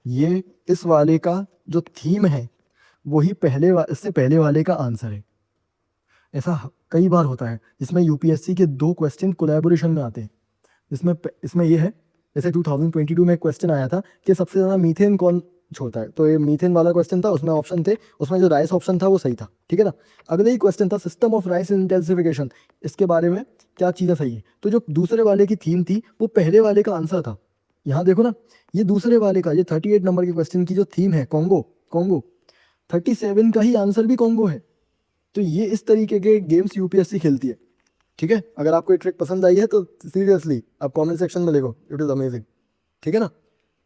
ये इस वाले का जो थीम है वही इससे पहले वाले का आंसर है। ऐसा कई बार होता है, इसमें UPSC के 2 क्वेश्चन कोलैबोरेशन में आते हैं, इसमें ये है, जैसे 2022 में एक क्वेश्चन आया था कि सबसे ज़्यादा मीथेन कौन छोड़ता है, तो ये मीथेन वाला क्वेश्चन था, उसमें ऑप्शन थे, उसमें जो राइस ऑप्शन था वो सही था, ठीक है ना। अगले ही क्वेश्चन था सिस्टम ऑफ राइस इंटेंसिफिकेशन, इसके बारे में क्या चीज़ें सही है, तो जो दूसरे वाले की थीम थी वो पहले वाले का आंसर था, यहाँ देखो ना, ये दूसरे वाले का, ये 38 नंबर के क्वेश्चन की जो थीम है कॉन्गो, कॉन्गो 37 का ही आंसर भी कॉन्गो है। तो ये इस तरीके के गेम्स यूपीएससी खेलती है। ठीक है, अगर आपको ये ट्रिक पसंद आई है तो सीरियसली आप कमेंट सेक्शन में लिखो, इट इज़ अमेजिंग। ठीक है ना,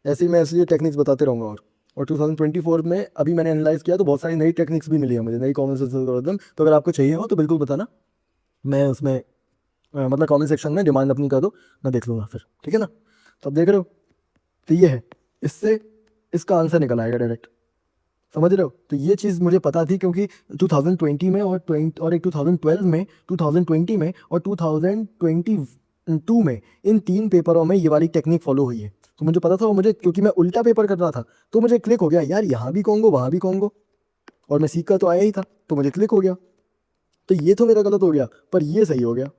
ऐसे ही मैं इसलिए टेक्निक्स बताते रहूँगा। और 2024 में अभी मैंने एनालाइज किया तो बहुत सारी नई टेक्निक्स भी मिली है मुझे, नई कॉन्वर्सेशन एल्गोरिथम। तो अगर आपको चाहिए हो तो बिल्कुल बताना, मैं उसमें मतलब कमेंट सेक्शन में डिमांड अपनी कर दो, मैं देख लूँगा फिर। ठीक है ना, तो अब देख रहे हो, तो ये है, इससे इसका आंसर निकल आएगा डायरेक्ट, समझ रहे हो। तो ये चीज़ मुझे पता थी क्योंकि 2020 में और एक 2012 में, 2020 में और 2022 में, इन 3 पेपरों में ये वाली टेक्निक फॉलो हुई है। तो मुझे पता था, वो मुझे, क्योंकि मैं उल्टा पेपर कर रहा था तो मुझे क्लिक हो गया यार, यहाँ भी कॉन्गो वहाँ भी कॉन्गो, और मैं सीख कर तो आया ही था, तो मुझे क्लिक हो गया। तो ये तो मेरा गलत हो गया, पर ये सही हो गया,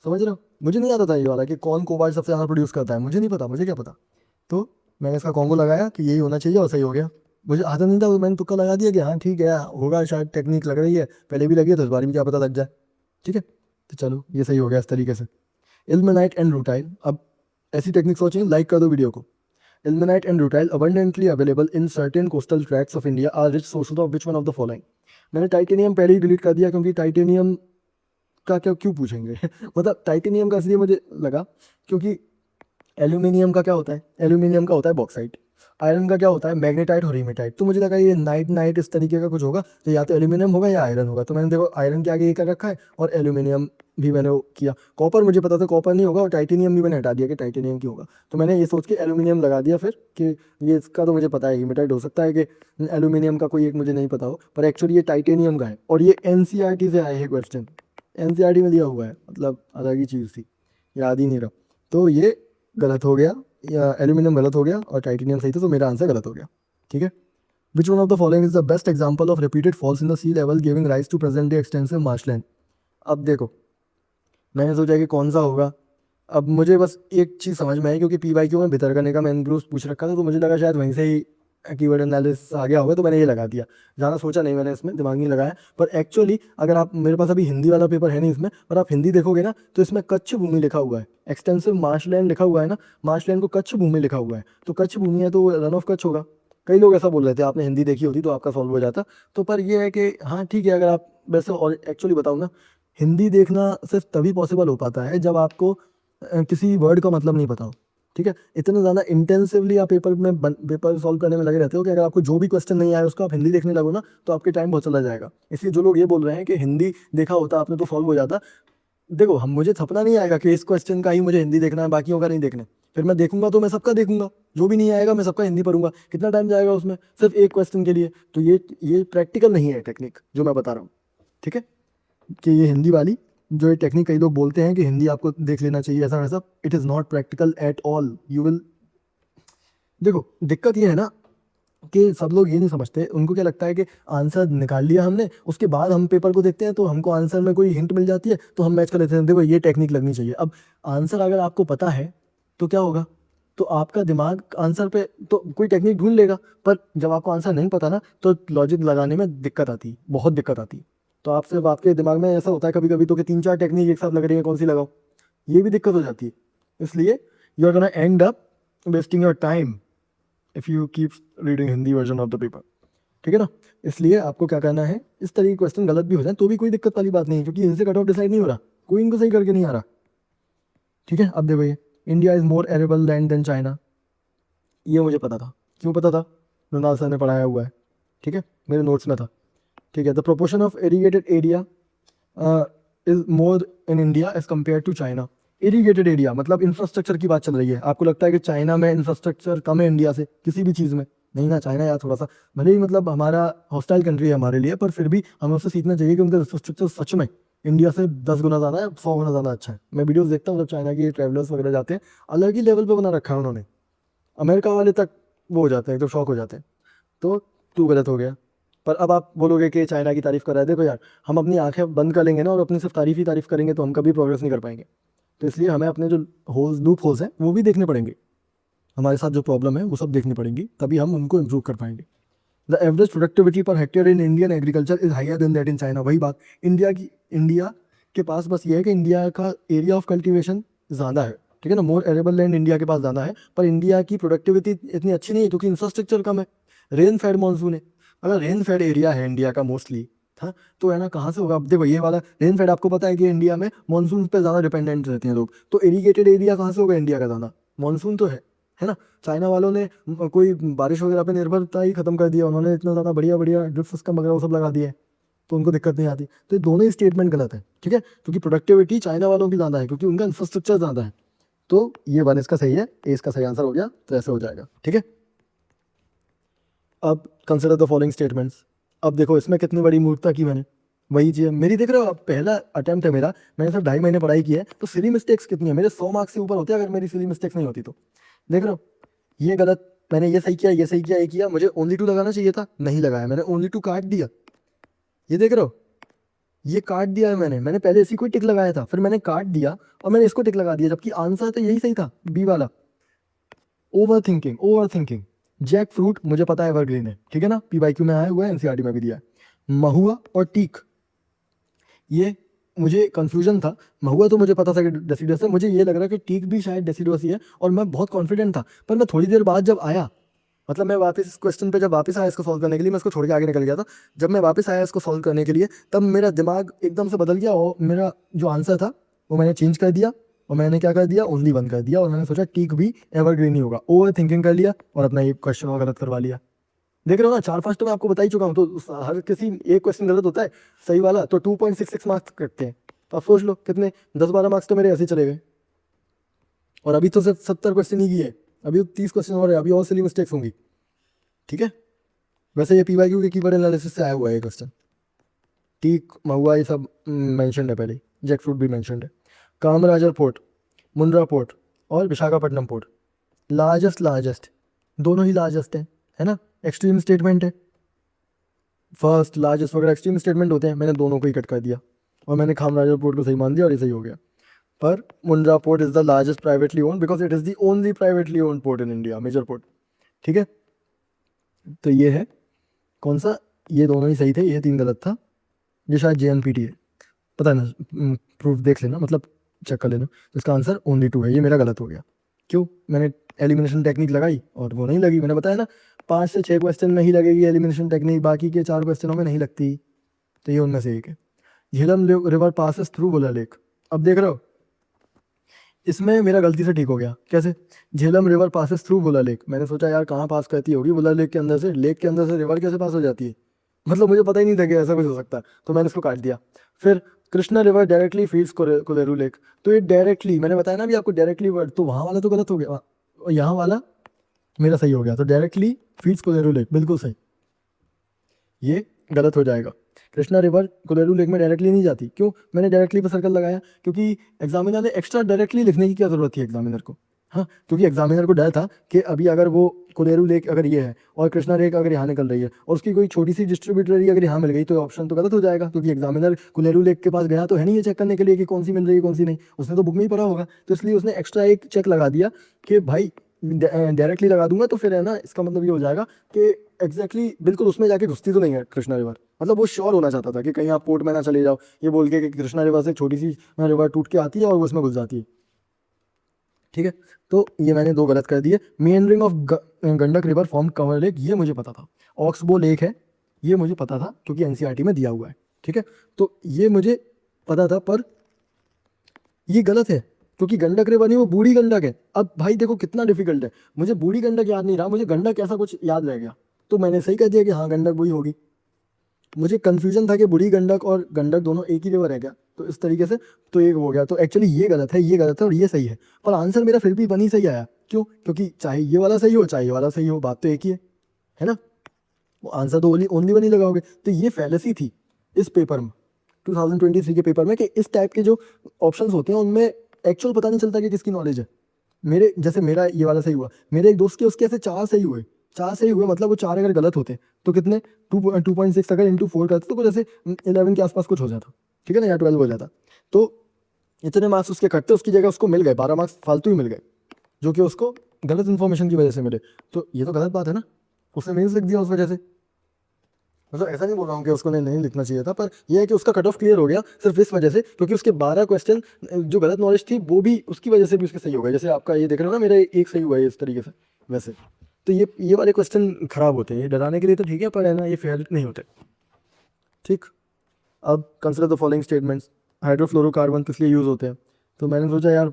समझ रहे हो। मुझे नहीं आता था ये वाला कि कौन कोबाल्ट सबसे ज़्यादा प्रोड्यूस करता है, मुझे नहीं पता, मुझे क्या पता। तो मैंने इसका कॉन्गो लगाया कि यही होना चाहिए और सही हो गया। मुझे आता नहीं था, तो मैंने तुक्का लगा दिया कि हाँ ठीक है होगा, शायद टेक्निक लग रही है, पहले भी लगी है तो इस बार भी क्या पता लग जाए। ठीक है, तो चलो ये सही हो गया इस तरीके से। इल्मेनाइट एंड रूटाइल, अब ऐसी टेक्निक सोचेंगे, लाइक कर दो वीडियो को। Ilmenite and rutile abundantly available in certain coastal tracts of India are rich sources of which one of the following? मैंने टाइटेनियम पहले ही डिलीट कर दिया क्योंकि टाइटेनियम का क्या क्यों पूछेंगे मतलब टाइटेनियम का इसलिए मुझे लगा क्योंकि एल्यूमिनियम का क्या होता है, एल्यूमिनियम का होता है बॉक्साइट, आयरन का क्या होता है मैग्नेटाइट और हीमेटाइट। तो मुझे लगा ये नाइट नाइट इस तरीके का कुछ होगा, तो या तो एल्यूमिनियम होगा या आयरन होगा। तो मैंने देखो आयरन के आगे ये कर रखा है और एल्यूमिनियम भी मैंने वो किया। कॉपर मुझे पता था कॉपर नहीं होगा, और टाइटेनियम भी मैंने हटा दिया कि टाइटेनियम क्यों होगा। तो मैंने ये सोच के एल्यूमिनियम लगा दिया फिर कि ये इसका तो मुझे पता है हीमेटाइट हो सकता है कि एल्यूमिनियम का कोई एक मुझे नहीं पता हो, पर एक्चुअली ये टाइटेनियम का है। और ये एनसीईआरटी से आए हैं क्वेश्चन, एनसीईआरटी में दिया हुआ है, मतलब अलग ही चीज़ थी, याद ही नहीं रहा। तो ये गलत हो गया, या एल्यूमिनियम गलत हो गया और टाइटेनियम सही था, तो मेरा आंसर गलत हो गया। ठीक है, which one of the following is the best example of repeated falls in the sea level giving rise to present day extensive marshland. अब देखो, मैंने सोचा कि कौन सा होगा। अब मुझे बस एक चीज़ समझ में आई, क्योंकि पी वाई क्यू में बेहतर करने का मैंने ग्रुप पूछ रखा था, तो मुझे लगा शायद वहीं से ही कीवर्ड एनालिसिस आ गया होगा, तो मैंने ये लगा दिया। ज़्यादा सोचा नहीं मैंने, इसमें दिमाग नहीं लगाया। पर एक्चुअली अगर आप, मेरे पास अभी हिंदी वाला पेपर है नहीं इसमें, पर आप हिंदी देखोगे ना तो इसमें कच्छ भूमि लिखा हुआ है, एक्सटेंसिव मार्शलैंड लिखा हुआ है ना, मार्शलैंड को कच्छ भूमि लिखा हुआ है, तो कच्छ भूमि है तो रन ऑफ कच्छ होगा। कई लोग ऐसा बोल रहे थे, आपने हिंदी देखी होती तो आपका सॉल्व हो जाता। तो पर ये है कि हाँ ठीक है, अगर आप वैसे, और एक्चुअली बताऊँ ना, हिंदी देखना सिर्फ तभी पॉसिबल हो पाता है जब आपको किसी वर्ड का मतलब नहीं पता हो। ठीक है, इतना ज़्यादा इंटेंसिवली आप पेपर सॉल्व करने में लगे रहते हो कि अगर आपको जो भी क्वेश्चन नहीं आया उसको आप हिंदी देखने लगो ना, तो आपके टाइम बहुत चला जाएगा। इसलिए जो लोग ये बोल रहे हैं कि हिंदी देखा होता आपने तो सॉल्व हो जाता, देखो हम, मुझे सपना नहीं आएगा कि इस क्वेश्चन का ही मुझे हिंदी देखना है, बाकियों का नहीं देखना है। फिर मैं देखूंगा तो मैं सबका देखूंगा, जो भी नहीं आएगा मैं सबका हिंदी पढ़ूंगा, कितना टाइम जाएगा उसमें सिर्फ एक क्वेश्चन के लिए। तो ये प्रैक्टिकल नहीं है टेक्निक जो मैं बता रहा हूँ। ठीक है, कि ये हिंदी वाली जो ये टेक्निक, कई लोग बोलते हैं कि हिंदी आपको देख लेना चाहिए ऐसा वैसा, it is not practical at all. You will, देखो दिक्कत ये है ना कि सब लोग ये नहीं समझते, उनको क्या लगता है कि आंसर निकाल लिया हमने, उसके बाद हम पेपर को देखते हैं तो हमको आंसर में कोई हिंट मिल जाती है तो हम मैच कर लेते हैं। देखो ये टेक्निक लगनी चाहिए। अब आंसर अगर आपको पता है तो क्या होगा, तो आपका दिमाग आंसर पे तो कोई टेक्निक ढूंढ लेगा, पर जब आपको आंसर नहीं पता ना तो लॉजिक लगाने में दिक्कत आती है, बहुत दिक्कत आती है। तो आपसे, आपके दिमाग में ऐसा होता है कभी कभी तो कि 3-4 टेक्निक एक साथ लग रही है, कौन सी लगाओ, ये भी दिक्कत हो जाती है। इसलिए you are gonna end up wasting your time if you keep reading Hindi version of the paper. ठीक है ना, इसलिए आपको क्या करना है, इस तरह के क्वेश्चन गलत भी हो जाए तो भी कोई दिक्कत वाली बात नहीं है, क्योंकि इनसे कट ऑफ डिसाइड नहीं हो रहा, कोई इनको सही करके नहीं आ रहा। ठीक है, अब देखो ये, India is more arable land than China, ये मुझे पता था। क्यों पता था, मृणाल सर ने पढ़ाया हुआ है। ठीक है, मेरे नोट्स में था। ठीक है, the proportion of irrigated area is more in India as compare to China. Irrigated area मतलब इंफ्रास्ट्रक्चर की बात चल रही है। आपको लगता है कि चाइना में इंफ्रास्ट्रक्चर कम है इंडिया से किसी भी चीज़ में, नहीं ना, चाइना यार थोड़ा सा, भले ही मतलब हमारा हॉस्टाइल कंट्री है हमारे लिए, पर फिर भी हमें उससे सीखना चाहिए कि उनका इंफ्रास्ट्रक्चर सच में इंडिया से 10 गुना ज़्यादा है, 100 गुना ज़्यादा अच्छा है। मैं वीडियोस देखता हूँ जब चाइना के ट्रैवलर्स वगैरह जाते हैं, अलग ही लेवल पे बना रखा है उन्होंने, अमेरिका वाले तक वो हो जाते हैं, तो शौक हो जाते हैं। तो तू गलत हो गया। पर अब आप बोलोगे कि चाइना की तारीफ कर रहा है, देखो यार हम अपनी आंखें बंद कर लेंगे ना और अपनी सिर्फ तारीफ ही तारीफ करेंगे तो हम कभी प्रोग्रेस नहीं कर पाएंगे। तो इसलिए हमें अपने जो होल्स, लूप होल्स हैं वो भी देखने पड़ेंगे, हमारे साथ जो प्रॉब्लम है वो सब देखनी पड़ेंगी, तभी हम उनको इम्प्रूव कर पाएंगे। The average productivity per hectare in Indian agriculture is higher than that in China. वही बात, इंडिया के पास बस ये है कि इंडिया का एरिया ऑफ कल्टीवेशन ज़्यादा है, ठीक है ना, मोर एरेबल लैंड इंडिया के पास ज़्यादा है, पर इंडिया की प्रोडक्टिविटी इतनी अच्छी नहीं है क्योंकि इंफ्रास्ट्रक्चर कम है। रेन फेड मानसून है, अगर रेन फेड एरिया है इंडिया का मोस्टली, हाँ, तो है ना, कहाँ से होगा? अब देखो ये वाला रेन फेड, आपको पता है कि इंडिया में मानसून पे ज़्यादा डिपेंडेंट रहते हैं लोग, तो इरीगेटेड एरिया कहाँ से होगा इंडिया का ज़्यादा? मानसून तो है ना। चाइना वालों ने कोई बारिश वगैरह पे निर्भरता ही खत्म कर दिया, उन्होंने इतना ज़्यादा बढ़िया बढ़िया ड्रिप सिस्टम वगैरह वो सब लगा दिए, तो उनको दिक्कत नहीं आती। तो ये दोनों ही स्टेटमेंट गलत है, ठीक है, क्योंकि प्रोडक्टिविटी चाइना वालों की ज़्यादा है क्योंकि उनका इंफ्रास्ट्रक्चर ज़्यादा है। तो ये वन इसका सही है, ए इसका सही आंसर हो गया, तो ऐसे हो जाएगा, ठीक है। अब कंसिडर द फॉलोइंग स्टेटमेंट्स। अब देखो इसमें कितनी बड़ी मूर्खता की मैंने, वही चीज़ मेरी, देख रहे हो, अब पहला अटेम्प्ट है मेरा, मैंने सिर्फ 2.5 महीने पढ़ाई की है, तो सिली मिस्टेक्स कितनी है मेरे, 100 मार्क्स से ऊपर होते हैं अगर मेरी सिली मिस्टेक्स नहीं होती तो। देख रहे हो, ये गलत, मैंने ये सही किया, ये सही किया, ये किया, मुझे ओनली 2 लगाना चाहिए था, नहीं लगाया, मैंने ओनली 2 काट दिया। ये देख रहे हो, ये काट दिया है मैंने पहले इसी को टिक लगाया था, फिर मैंने काट दिया और मैंने इसको टिक लगा दिया, जबकि आंसर तो यही सही था, बी वाला। Over thinking. जैक फ्रूट मुझे पता है एवरग्रीन है, ठीक है ना, PYQ में आया हुआ है, एनसीईआरटी में भी दिया है। महुआ और टीक, ये मुझे कंफ्यूजन था, महुआ तो मुझे पता था कि डेसिडस है, मुझे ये लग रहा है कि टीक भी शायद डेसिडस ही है, और मैं बहुत कॉन्फिडेंट था, पर मैं थोड़ी देर बाद जब आया, मतलब मैं वापस इस क्वेश्चन पे जब वापस आया इसको सॉल्व करने के लिए, मैं इसको छोड़ के आगे निकल गया था, जब मैं वापस आया इसको सॉल्व करने के लिए, तब मेरा दिमाग एकदम से बदल गया और मेरा जो आंसर था वो मैंने चेंज कर दिया, और मैंने क्या कर दिया, ओनली 1 कर दिया, और मैंने सोचा टीक भी एवरग्रीन ही होगा, ओवर थिंकिंग कर लिया और अपना ये क्वेश्चन और गलत करवा लिया। देख रहे हो ना, 4-5 तो मैं आपको बता ही चुका हूँ, तो हर किसी एक क्वेश्चन गलत होता है सही वाला तो 2.66 मार्क्स कटते हैं, तो आप सोच लो कितने 10-12 मार्क्स तो मेरे ऐसे ही चले गए, और अभी तो सिर्फ 70 क्वेश्चन ही किए, अभी तो 30 क्वेश्चन और है, अभी और सिली मिस्टेक्स होंगी, ठीक है। वैसे ये PYQ के कीवर्ड एनालिसिस से आया हुआ है ये क्वेश्चन। टीक, महुआ, ये सब मेंशन्ड है पहले, जैक फ्रूट भी मेंशन्ड है। कामराजर पोर्ट, मुंद्रा पोर्ट और विशाखापट्टनम पोर्ट, लार्जेस्ट, दोनों ही लार्जेस्ट है ना, एक्सट्रीम स्टेटमेंट है, फर्स्ट लार्जेस्ट वगैरह एक्सट्रीम स्टेटमेंट होते हैं, मैंने दोनों को ही कट कर दिया, और मैंने कामराजर पोर्ट को सही मान दिया और ये सही हो गया। पर Mundra port is the largest privately owned because it is the only privately owned port in India, major port, ठीक है। तो ये है कौन सा, ये दोनों ही सही थे, ये 3 गलत था, ये शायद JNPT है, पता है ना, प्रूफ देख लेना, मतलब चेक कर लेना, तो इसका आंसर ओनली 2 है, ये मेरा गलत हो गया। क्यों, मैंने एलिमिनेशन टेक्निक लगाई और वो नहीं लगी, मैंने बताया ना 5 से 6 क्वेश्चन में ही लगेगी एलिमिनेशन टेक्निक, बाकी के 4 क्वेश्चनों में नहीं लगती, तो ये उनमें से एक है। झेलम रिवर पासेस थ्रू बुला लेक, अब देख रहे हो इसमें मेरा गलती से ठीक हो गया, कैसे, झेलम रिवर पासेस थ्रू बुला लेक, मैंने सोचा यार कहाँ पास करती होगी बुला लेक के अंदर से, लेक के अंदर से रिवर कैसे पास हो जाती है, मतलब मुझे पता ही नहीं था कि ऐसा कुछ हो सकता है, तो मैंने इसको काट दिया। फिर Krishna river directly feeds Kolleru lake, तो ये डायरेक्टली, मैंने बताया ना अभी आपको डायरेक्टली वर्ड, तो वहाँ वाला तो गलत हो गया और यहाँ वाला मेरा सही हो गया, तो डायरेक्टली फीड्स कोलेरू लेक बिल्कुल सही, ये गलत हो जाएगा। कृष्णा रिवर कोलेरू लेक में डायरेक्टली नहीं जाती, क्यों, मैंने डायरेक्टली पर सर्कल लगाया क्योंकि एग्जामिनर ने एक्स्ट्रा डायरेक्टली लिखने की क्या जरूरत थी एग्जामिनर को, हाँ, क्योंकि एग्जामिनर को डर था कि अभी अगर वो कोलेरू लेक अगर ये है और कृष्णा लेक अगर यहाँ निकल रही है और उसकी कोई छोटी सी डिस्ट्रीब्यूटरी अगर यहाँ मिल गई तो ऑप्शन तो गलत हो जाएगा, क्योंकि एग्जामिनर कोलेरू लेक के पास गया तो है नहीं ये चेक करने के लिए कि कौन सी मिल रही है कौन सी नहीं, उसने तो बुक में ही पढ़ा होगा, तो इसलिए उसने एक्स्ट्रा एक चेक लगा दिया कि भाई डायरेक्टली लगा दूंगा तो फिर है ना, इसका मतलब ये हो जाएगा कि एग्जैक्टली बिल्कुल उसमें जाके घुसती तो नहीं है कृष्णा रिवर, मतलब वो श्योर होना चाहता था कि कहीं आप पोर्ट में ना चले जाओ ये बोल के कि कृष्णा रिवर से छोटी सी रिवर टूट के आती है और वो उसमें घुस जाती है, ठीक है। तो ये मैंने 2 गलत कर दिए। Meandering of Gandak river form cover lake, ये मुझे पता था, ऑक्सबो लेक है, ये मुझे पता था क्योंकि एनसीईआरटी में दिया हुआ है, ठीक है, तो ये मुझे पता था, पर ये गलत है क्योंकि गंडक रिवर नहीं, वो बूढ़ी गंडक है। अब भाई देखो कितना डिफिकल्ट है, मुझे बूढ़ी गंडक याद नहीं रहा, मुझे गंडक ऐसा कुछ याद रह गया, तो मैंने सही कह दिया कि हाँ गंडक वही होगी, मुझे कंफ्यूजन था कि बूढ़ी गंडक और गंडक दोनों एक ही रिवर है क्या, तो इस तरीके से तो एक हो गया, तो एक्चुअली ये गलत है, ये गलत है और ये सही है, पर आंसर मेरा फिर भी वन ही सही आया, क्यों, क्योंकि चाहे ये वाला सही हो चाहे ये वाला सही हो, बात तो एक ही है ना, वो आंसर तो ओनली वन ही लगाओगे, तो ये फैलेसी थी इस पेपर में 2023 के पेपर में कि इस टाइप के जो ऑप्शंस होते हैं उनमें एक्चुअल पता नहीं चलता कि किसकी नॉलेज है। मेरे जैसे मेरा ये वाला सही हुआ, मेरे एक दोस्त के उसके ऐसे 4 सही हुए, 4 सही हुए, मतलब वो 4 अगर गलत होते तो कितने 2.6 अगर इंटू 4 करते तो कुछ ऐसे 11 के आसपास कुछ हो जाता, ठीक है ना, या 12 हो जाता, तो इतने मार्क्स उसके कटते, उसकी जगह उसको मिल गए 12 मार्क्स फालतू ही मिल गए, जो कि उसको गलत इन्फॉर्मेशन की वजह से मिले, तो ये तो गलत बात है ना, उसने मेंस लिख दिया उस वजह से, मतलब ऐसा नहीं बोल रहा हूँ कि उसको नहीं लिखना चाहिए था, पर यह है कि उसका कट ऑफ क्लियर हो गया सिर्फ इस वजह से, क्योंकि उसके 12 क्वेश्चन जो गलत नॉलेज थी वो भी उसकी वजह से भी उसके सही हो गए। जैसे आपका ये देख रहे हो ना, मेरा एक सही हुआ है इस तरीके से। वैसे तो ये वाले क्वेश्चन खराब होते हैं, ये डराने के लिए तो ठीक है, पर है ना ये फेयर नहीं होते। ठीक, अब consider the following statements. Hydrofluorocarbon किस लिए यूज़ होते हैं? तो मैंने सोचा यार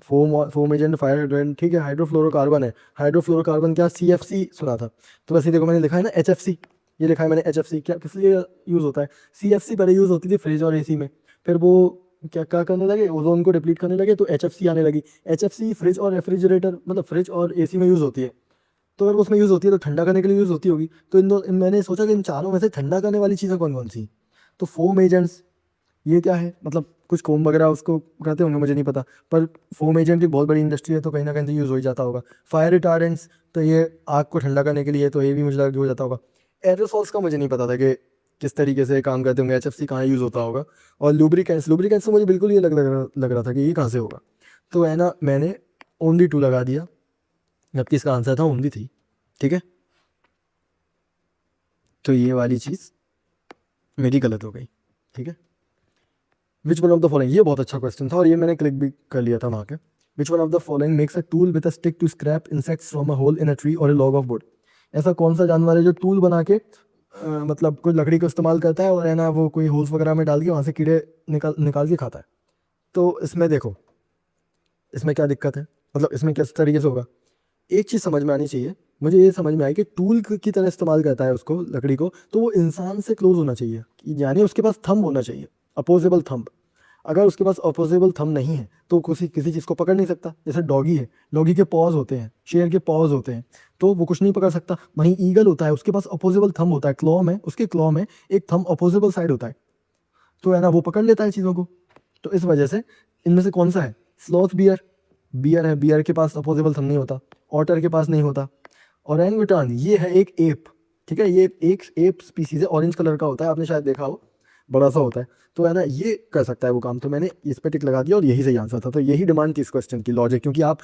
फोम एजेंट, फायर एजेंट, ठीक है, हाइड्रोफ्लोरोकार्बन है। हाइड्रोफ्लोरोकार्बन क्या, CFC सुना था? तो वैसे देखो मैंने लिखा है ना HFC, ये लिखा है मैंने HFC। क्या किस लिए यूज़ होता है? CFC पहले यूज़ होती थी फ्रिज और AC में, फिर वो क्या क्या करने लगे, ओजोन को डिप्लीट करने लगे, तो HFC आने लगी। HFC फ्रिज और रेफ्रिजरेटर, मतलब फ्रिज और AC में यूज़ होती है। तो अगर उसमें यूज़ होती है तो ठंडा करने के लिए यूज़ होती होगी। तो मैंने सोचा कि इन चारों में से ठंडा करने वाली चीज़ें कौन कौन सी? तो फोम एजेंट्स, ये क्या है, मतलब कुछ फोम वगैरह उसको कहते होंगे, मुझे नहीं पता, पर फोम एजेंट की बहुत बड़ी इंडस्ट्री है, तो कहीं ना कहीं तो यूज़ हो ही जाता होगा। फायर रिटार्डेंट्स, तो ये आग को ठंडा करने के लिए, तो ये भी मुझे लगा कि हो जाता होगा। एरोसॉल्स का मुझे नहीं पता था कि किस तरीके से काम करते होंगे, HFC कहाँ यूज़ होता होगा। और लुब्रिकेंट्स, लुब्रिकेंट्स तो मुझे बिल्कुल ये लग रहा था कि ये कहाँ से होगा। तो है ना, मैंने ओनली 2 लगा दिया, जबकि इसका आंसर था ओनली 3। ठीक है, तो ये वाली चीज़ मेरी गलत हो गई। ठीक है, which one of the following, ये बहुत अच्छा क्वेश्चन था और ये मैंने क्लिक भी कर लिया था वहाँ के। Which one of the following makes a tool with a stick to scrap insects from a hole in a tree और अ लॉग ऑफ वुड? ऐसा कौन सा जानवर है जो टूल बना के मतलब कोई लकड़ी का इस्तेमाल करता है और है ना वो कोई होल्स वगैरह में डाल के वहाँ से कीड़े निकाल निकाल के खाता है? तो इसमें देखो, इसमें क्या दिक्कत है, मतलब इसमें किस तरीके से होगा? एक चीज़ समझ में आनी चाहिए, मुझे ये समझ में आई कि टूल की तरह इस्तेमाल करता है उसको, लकड़ी को, तो वो इंसान से क्लोज होना चाहिए, यानी उसके पास थंब होना चाहिए, अपोजेबल थंब। अगर उसके पास अपोजेबल थंब नहीं है तो किसी किसी चीज़ को पकड़ नहीं सकता। जैसे डॉगी है, डॉगी के पॉज होते हैं, शेर के पॉज होते हैं, तो वो कुछ नहीं पकड़ सकता। वहीं ईगल होता है, उसके पास अपोजेबल थंब होता है, क्लॉ में, उसके क्लॉ में एक थंब अपोजेबल साइड होता है, तो है ना वो पकड़ लेता है चीज़ों को। तो इस वजह से इनमें से कौन सा है? स्लॉथ बियर, बियर है, बियर के पास अपोजेबल थंब नहीं होता, ऑटर के पास नहीं होता। ओरेंगुटान, ये है एक एप, ठीक है, ये एक एप स्पीसीज है, ऑरेंज कलर का होता है, आपने शायद देखा हो, बड़ा सा होता है। तो है ना ये कर सकता है वो काम, तो मैंने इस पे टिक लगा दिया और यही सही आंसर था। तो यही डिमांड थी इस क्वेश्चन की, लॉजिक, क्योंकि आप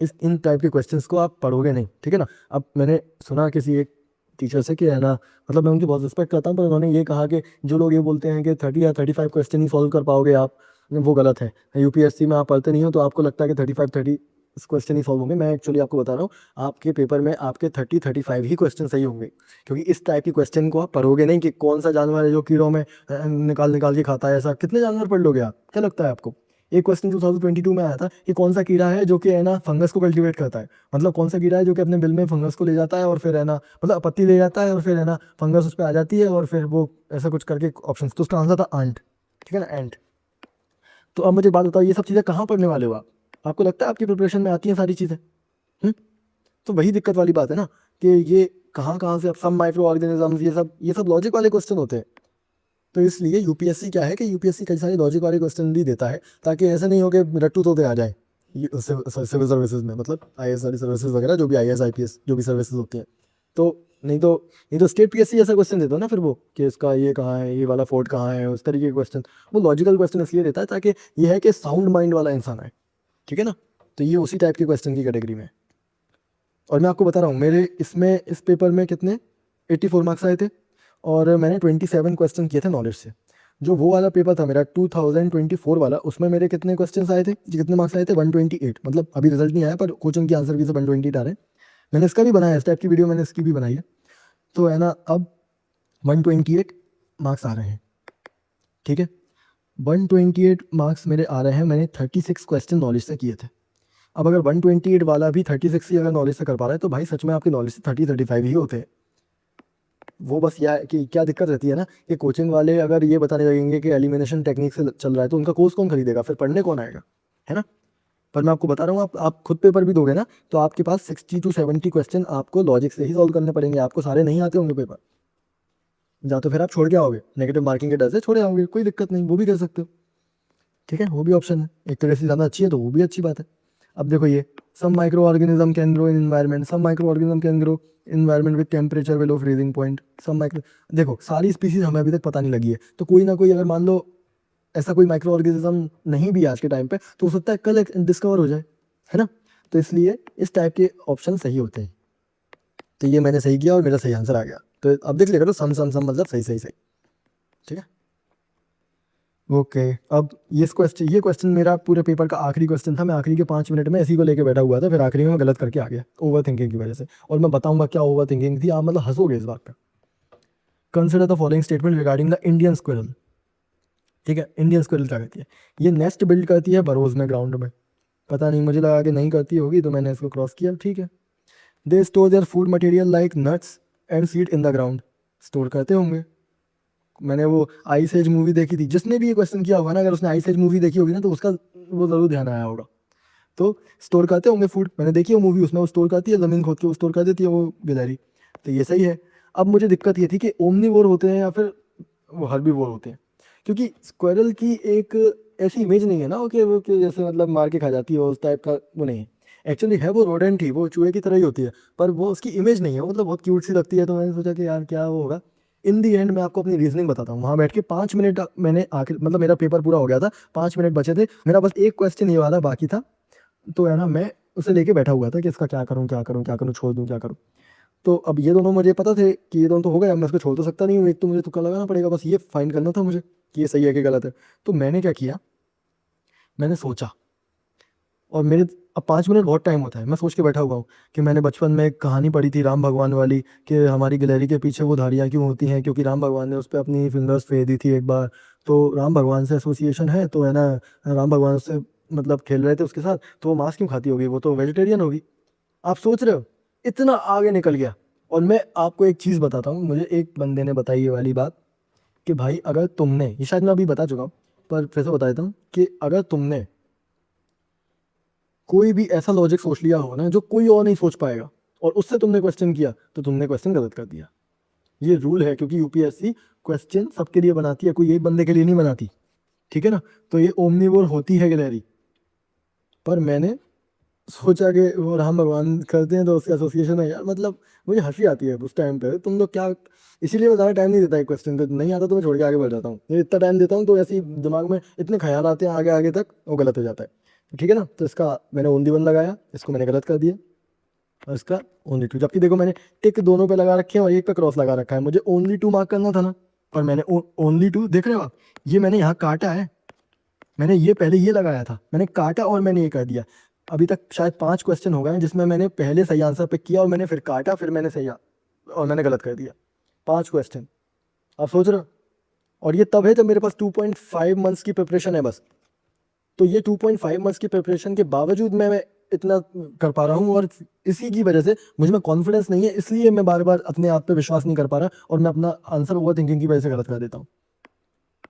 इन टाइप के क्वेश्चंस को आप पढ़ोगे नहीं, ठीक है ना। अब मैंने सुना किसी एक टीचर से कि है ना, मतलब मैं उनकी बहुत रिस्पेक्ट करता हूँ, पर उन्होंने ये कहा कि जो लोग ये बोलते हैं कि 30 या 35 क्वेश्चन ही सॉल्व कर पाओगे आप, वो गलत है। UPSC में आप पढ़ते नहीं हो तो आपको लगता है कि 35 क्वेश्चन ही सॉल्व होंगे। मैं एक्चुअली आपको बता रहा हूँ, आपके पेपर में आपके 30-35 ही क्वेश्चन सही होंगे, क्योंकि इस टाइप की क्वेश्चन को आप पढ़ोगे नहीं कि कौन सा जानवर है जो कीड़ों में निकाल निकाल के खाता है। ऐसा कितने जानवर पढ़ लोगे आप, क्या लगता है आपको? एक क्वेश्चन 2022 में आया था कि कौन सा कीड़ा है जो कि है ना फंगस को कल्टीवेट करता है, मतलब कौन सा कीड़ा है जो कि अपने बिल में फंगस को ले जाता है और फिर है ना, मतलब पत्ती ले जाता है और फिर है ना फंगस उस पर आ जाती है और फिर वो ऐसा कुछ करके ऑप्शन, तो उसका आंसर था आंट, ठीक है ना, एंट। तो अब मुझे बात बताओ, ये सब चीज़ें कहाँ पढ़ने वाले हो आप? आपको लगता है आपकी प्रिपरेशन में आती हैं सारी चीज़ें? हम्म? तो वही दिक्कत वाली बात है ना, कि ये कहाँ कहाँ से अब सब माइक्रो ऑर्गेनिजम्स, ये सब लॉजिक वाले क्वेश्चन होते हैं। तो इसलिए UPSC क्या है कि UPSC कई सारे लॉजिक वाले क्वेश्चन भी देता है, ताकि ऐसा नहीं हो कि रट्टू तोते आ जाए सिविल सर्विसेज में, मतलब IAS वाली सर्विसेज वगैरह, जो भी IAS IPS जो भी सर्विसेज होती हैं। तो नहीं तो स्टेट PSC ऐसा क्वेश्चन देता है ना फिर वो, कि इसका ये कहाँ है, ये वाला फोर्ट कहाँ है, उस तरीके के क्वेश्चन। वो लॉजिकल क्वेश्चन इसलिए देता है ताकि ये है कि साउंड माइंड वाला इंसान है, ठीक है ना। तो ये उसी टाइप के क्वेश्चन की कैटेगरी में है। और मैं आपको बता रहा हूँ, मेरे इसमें इस पेपर में कितने 84 मार्क्स आए थे, और मैंने 27 क्वेश्चन किए थे नॉलेज से। जो वो वाला पेपर था मेरा 2024 वाला, उसमें मेरे कितने क्वेश्चन आए थे, कितने मार्क्स आए थे? 128, मतलब अभी रिजल्ट नहीं आया पर कोचिंग की आंसर भी से 128 आ रहे हैं। मैंने इसका भी बनाया, इस टाइप की वीडियो मैंने इसकी भी बनाई है। तो है ना, अब 128 मार्क्स आ रहे हैं, ठीक है। 128 मार्क्स मेरे आ रहे हैं, मैंने 36 क्वेश्चन नॉलेज से किए थे। अब अगर 128 वाला भी 36 ही अगर नॉलेज से कर पा रहा है, तो भाई सच में आपके नॉलेज से 30-35 ही होते हैं। वो बस यह है कि क्या दिक्कत रहती है ना, कि कोचिंग वाले अगर ये बताने लगेंगे कि एलिमिनेशन टेक्निक से चल रहा है, तो उनका कोर्स कौन खरीदेगा, फिर पढ़ने कौन आएगा, है ना। पर मैं आपको बता रहा हूँ, आप खुद पेपर भी दोगे ना, तो आपके पास 60-70 क्वेश्चन आपको लॉजिक से ही सॉल्व करने पड़ेंगे, आपको सारे नहीं आते होंगे पेपर, या तो फिर आप छोड़ के आओगे, नेगेटिव मार्किंग के डर से छोड़े आओगे, कोई दिक्कत नहीं, वो भी कर सकते हो, ठीक है, वो भी ऑप्शन है। एक तरह से ज़्यादा अच्छी है तो वो भी अच्छी बात है। अब देखो ये, some micro organism can grow in environment, some micro organism can grow environment with temperature below freezing point, some micro, देखो सारी स्पीसीज हमें अभी तक पता नहीं लगी है, तो कोई ना कोई, अगर मान लो ऐसा कोई माइक्रो ऑर्गेनिज्म नहीं भी आज के टाइम पे, तो हो सकता है कल डिस्कवर हो जाए, है ना। तो इसलिए इस टाइप के ऑप्शन सही होते हैं। तो ये मैंने सही किया और मेरा सही आंसर आ गया। तो अब देख लिया करो, सम सम सम मतलब सही सही सही, ठीक है। ओके, अब ये क्वेश्चन मेरा पूरे पेपर का आखिरी क्वेश्चन था। मैं आखिरी के 5 मिनट में इसी को लेके बैठा हुआ था, फिर आखिरी में मैं गलत करके आ गया ओवर थिंकिंग की वजह से, और मैं बताऊंगा क्या ओवर थिंकिंग थी, आप मतलब हंसोगे इस बात पे। Consider the following statement regarding the Indian squirrel, ठीक है। इंडियन स्क्विरल क्या करती है, ये नेस्ट बिल्ड करती है बरोज में, ग्राउंड में। पता नहीं, मुझे लगा कि नहीं करती होगी तो मैंने इसको क्रॉस किया, ठीक है। They store their food material like nuts and seed in the ground, store करते होंगे। मैंने वो आइस एज मूवी देखी थी, जिसने भी ये क्वेश्चन किया होगा ना, अगर उसने आइस एज मूवी देखी होगी ना तो उसका वो जरूर ध्यान आया होगा। तो स्टोर करते होंगे फूड, मैंने देखी है मूवी, उसमें वो स्टोर करती है, जमीन खोद के वो स्टोर कर देती है वो गिलहरी, तो ये सही है। अब मुझे दिक्कत ये थी कि ओमनीवोर होते हैं या फिर वो हर्बीवोर होते हैं, क्योंकि स्क्वायरल की एक ऐसी इमेज नहीं है ना वो कि जैसे मतलब मार के खा जाती है, उस टाइप का वो नहीं है। एक्चुअली है वो रोडेंट ही, वो चूहे की तरह ही होती है, पर वो उसकी इमेज नहीं है, मतलब बहुत क्यूट सी लगती है। तो मैंने सोचा कि यार क्या वो होगा। इन दी एंड मैं आपको अपनी रीजनिंग बताता हूँ। वहाँ बैठ के 5 मिनट मैंने आखिर मतलब मेरा पेपर पूरा हो गया था, 5 मिनट बचे थे, मेरा बस एक क्वेश्चन ये वाला बाकी था। तो है ना, मैं उसे लेके बैठा हुआ था कि इसका क्या करूँ क्या करूँ क्या करूँ, छोड़ दूँ क्या करूँ। तो अब ये दोनों मुझे पता थे कि ये दोनों तो हो गए, अब मैं इसको छोड़ तो सकता नहीं हूँ, एक तो मुझे तुक्का लगाना पड़ेगा, बस ये फाइंड करना था मुझे कि ये सही है कि गलत है। तो मैंने क्या किया, मैंने सोचा, और मेरे अब 5 मिनट बहुत टाइम होता है, मैं सोच के बैठा हुआ हूँ कि मैंने बचपन में एक कहानी पढ़ी थी राम भगवान वाली, कि हमारी गिलहरी के पीछे वो धारियाँ क्यों होती हैं, क्योंकि राम भगवान ने उस पर अपनी फिंगर्स फेर दी थी एक बार। तो राम भगवान से एसोसिएशन है, तो है ना, राम भगवान से मतलब खेल रहे थे उसके साथ, तो वो मांस क्यों खाती होगी, वो तो वेजिटेरियन होगी। आप सोच रहे हो, इतना आगे निकल गया। और मैं आपको एक चीज़ बताता हूँ, मुझे एक बंदे ने बताई ये वाली बात, कि भाई अगर तुमने, ये शायद मैं अभी बता चुका हूँ पर फिर से बता देता हूँ, कि अगर तुमने कोई भी ऐसा लॉजिक सोच लिया हो ना जो कोई और नहीं सोच पाएगा, और उससे तुमने क्वेश्चन किया, तो तुमने क्वेश्चन गलत कर दिया। ये रूल है, क्योंकि यूपीएससी क्वेश्चन सबके लिए बनाती है, कोई एक बंदे के लिए नहीं बनाती, ठीक है ना। तो ये ओमनीवोर होती है गिलहरी, पर मैंने सोचा कि वो राम भगवान करते हैं तो उसका एसोसिएशन है यार, मतलब मुझे हंसी आती है उस टाइम पे, तुम लोग क्या। इसीलिए मैं ज़्यादा टाइम नहीं देता एक क्वेश्चन पे, नहीं आता तो मैं छोड़ के आगे बढ़ जाता हूँ, ये इतना टाइम देता हूँ तो ऐसे ही दिमाग में इतने ख्याल आते हैं आगे आगे तक, वो गलत हो जाता है। तो ठीक है ना, तो इसका मैंने ओनली वन लगाया, इसको मैंने गलत कर दिया, और इसका ओनली टू, जबकि देखो मैंने टिक दोनों पे लगा रखे हैं और एक पे क्रॉस लगा रखा है, मुझे ओनली टू मार्क करना था ना, और मैंने ओनली टू, देख रहे हो आप, ये मैंने यहाँ काटा है, मैंने ये पहले ये लगाया था, मैंने काटा और मैंने ये कर दिया। अभी तक शायद 5 क्वेश्चन हो गए हैं जिसमें मैंने पहले सही आंसर पिक किया और मैंने फिर काटा, फिर मैंने और मैंने गलत कर दिया। 5 क्वेश्चन, आप सोच रहे हो। और ये तब है जब मेरे पास 2.5 मंथ्स की प्रिपरेशन है बस। तो ये 2.5 मंथ्स की प्रिपरेशन के बावजूद मैं इतना कर पा रहा हूँ, और इसी की वजह से मुझ में कॉन्फिडेंस नहीं है, इसलिए मैं बार बार अपने आप पे विश्वास नहीं कर पा रहा, और मैं अपना आंसर ओवर थिंकिंग की वजह से गलत कर देता हूँ।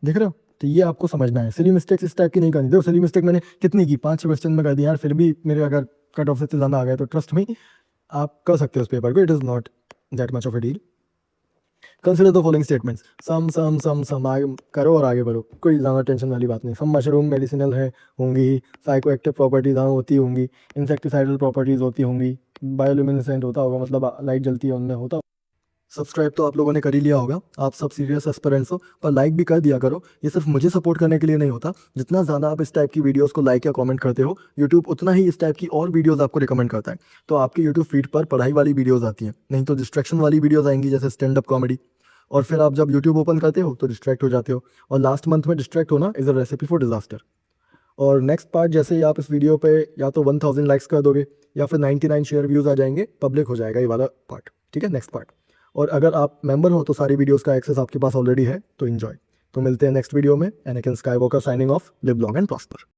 देख रहे हो, तो ये आपको समझना है, सिली मिस्टेक्स इस टाइप की नहीं करनी। देखो सिली मिस्टेक मैंने कितनी की, 5 क्वेश्चन में कर दी यार, फिर भी मेरे अगर कट ऑफ से ज़्यादा आ गए तो ट्रस्ट मी, आप कर सकते हो उस पेपर को, it is not that much of a deal. Consider the following statements, some आगे करो और आगे बढ़ो, कोई ज़्यादा टेंशन वाली बात नहीं। सम मशरूम मेडिसिनल है, होंगी ही, साइको एक्टिव प्रॉपर्टीज हाँ होती होंगी, इंसेक्टिसाइडल प्रॉपर्टीज होती होंगी, बायोल्यूमिनेसेंट होता होगा, मतलब लाइट जलती है उनमें होता। सब्सक्राइब तो आप लोगों ने कर ही लिया होगा, आप सब सीरियस एस्पिरेंट्स हो, पर लाइक भी कर दिया करो। ये सिर्फ मुझे सपोर्ट करने के लिए नहीं होता, जितना ज़्यादा आप इस टाइप की वीडियोस को लाइक या कमेंट करते हो, यूट्यूब उतना ही इस टाइप की और वीडियोस आपको रिकमेंड करता है। तो आपके यूट्यूब फीड पर पढ़ाई वाली वीडियोस आती हैं, नहीं तो डिस्ट्रैक्शन वाली वीडियोस आएंगी जैसे स्टैंड अप कॉमेडी, और फिर आप जब यूट्यूब ओपन करते हो तो डिस्ट्रैक्ट हो जाते हो, और लास्ट मंथ में डिस्ट्रैक्ट होना is a recipe for disaster. और नेक्स्ट पार्ट, जैसे ही आप इस वीडियो पे या तो 1000 लाइक्स कर दोगे या फिर 99 शेयर व्यूज़ आ जाएंगे, पब्लिक हो जाएगा ये वाला पार्ट, ठीक है, नेक्स्ट पार्ट। और अगर आप मेंबर हो तो सारी वीडियोस का एक्सेस आपके पास ऑलरेडी है, तो इन्जॉय। तो मिलते हैं नेक्स्ट वीडियो में। Anakin Skywalker signing off, live long and prosper.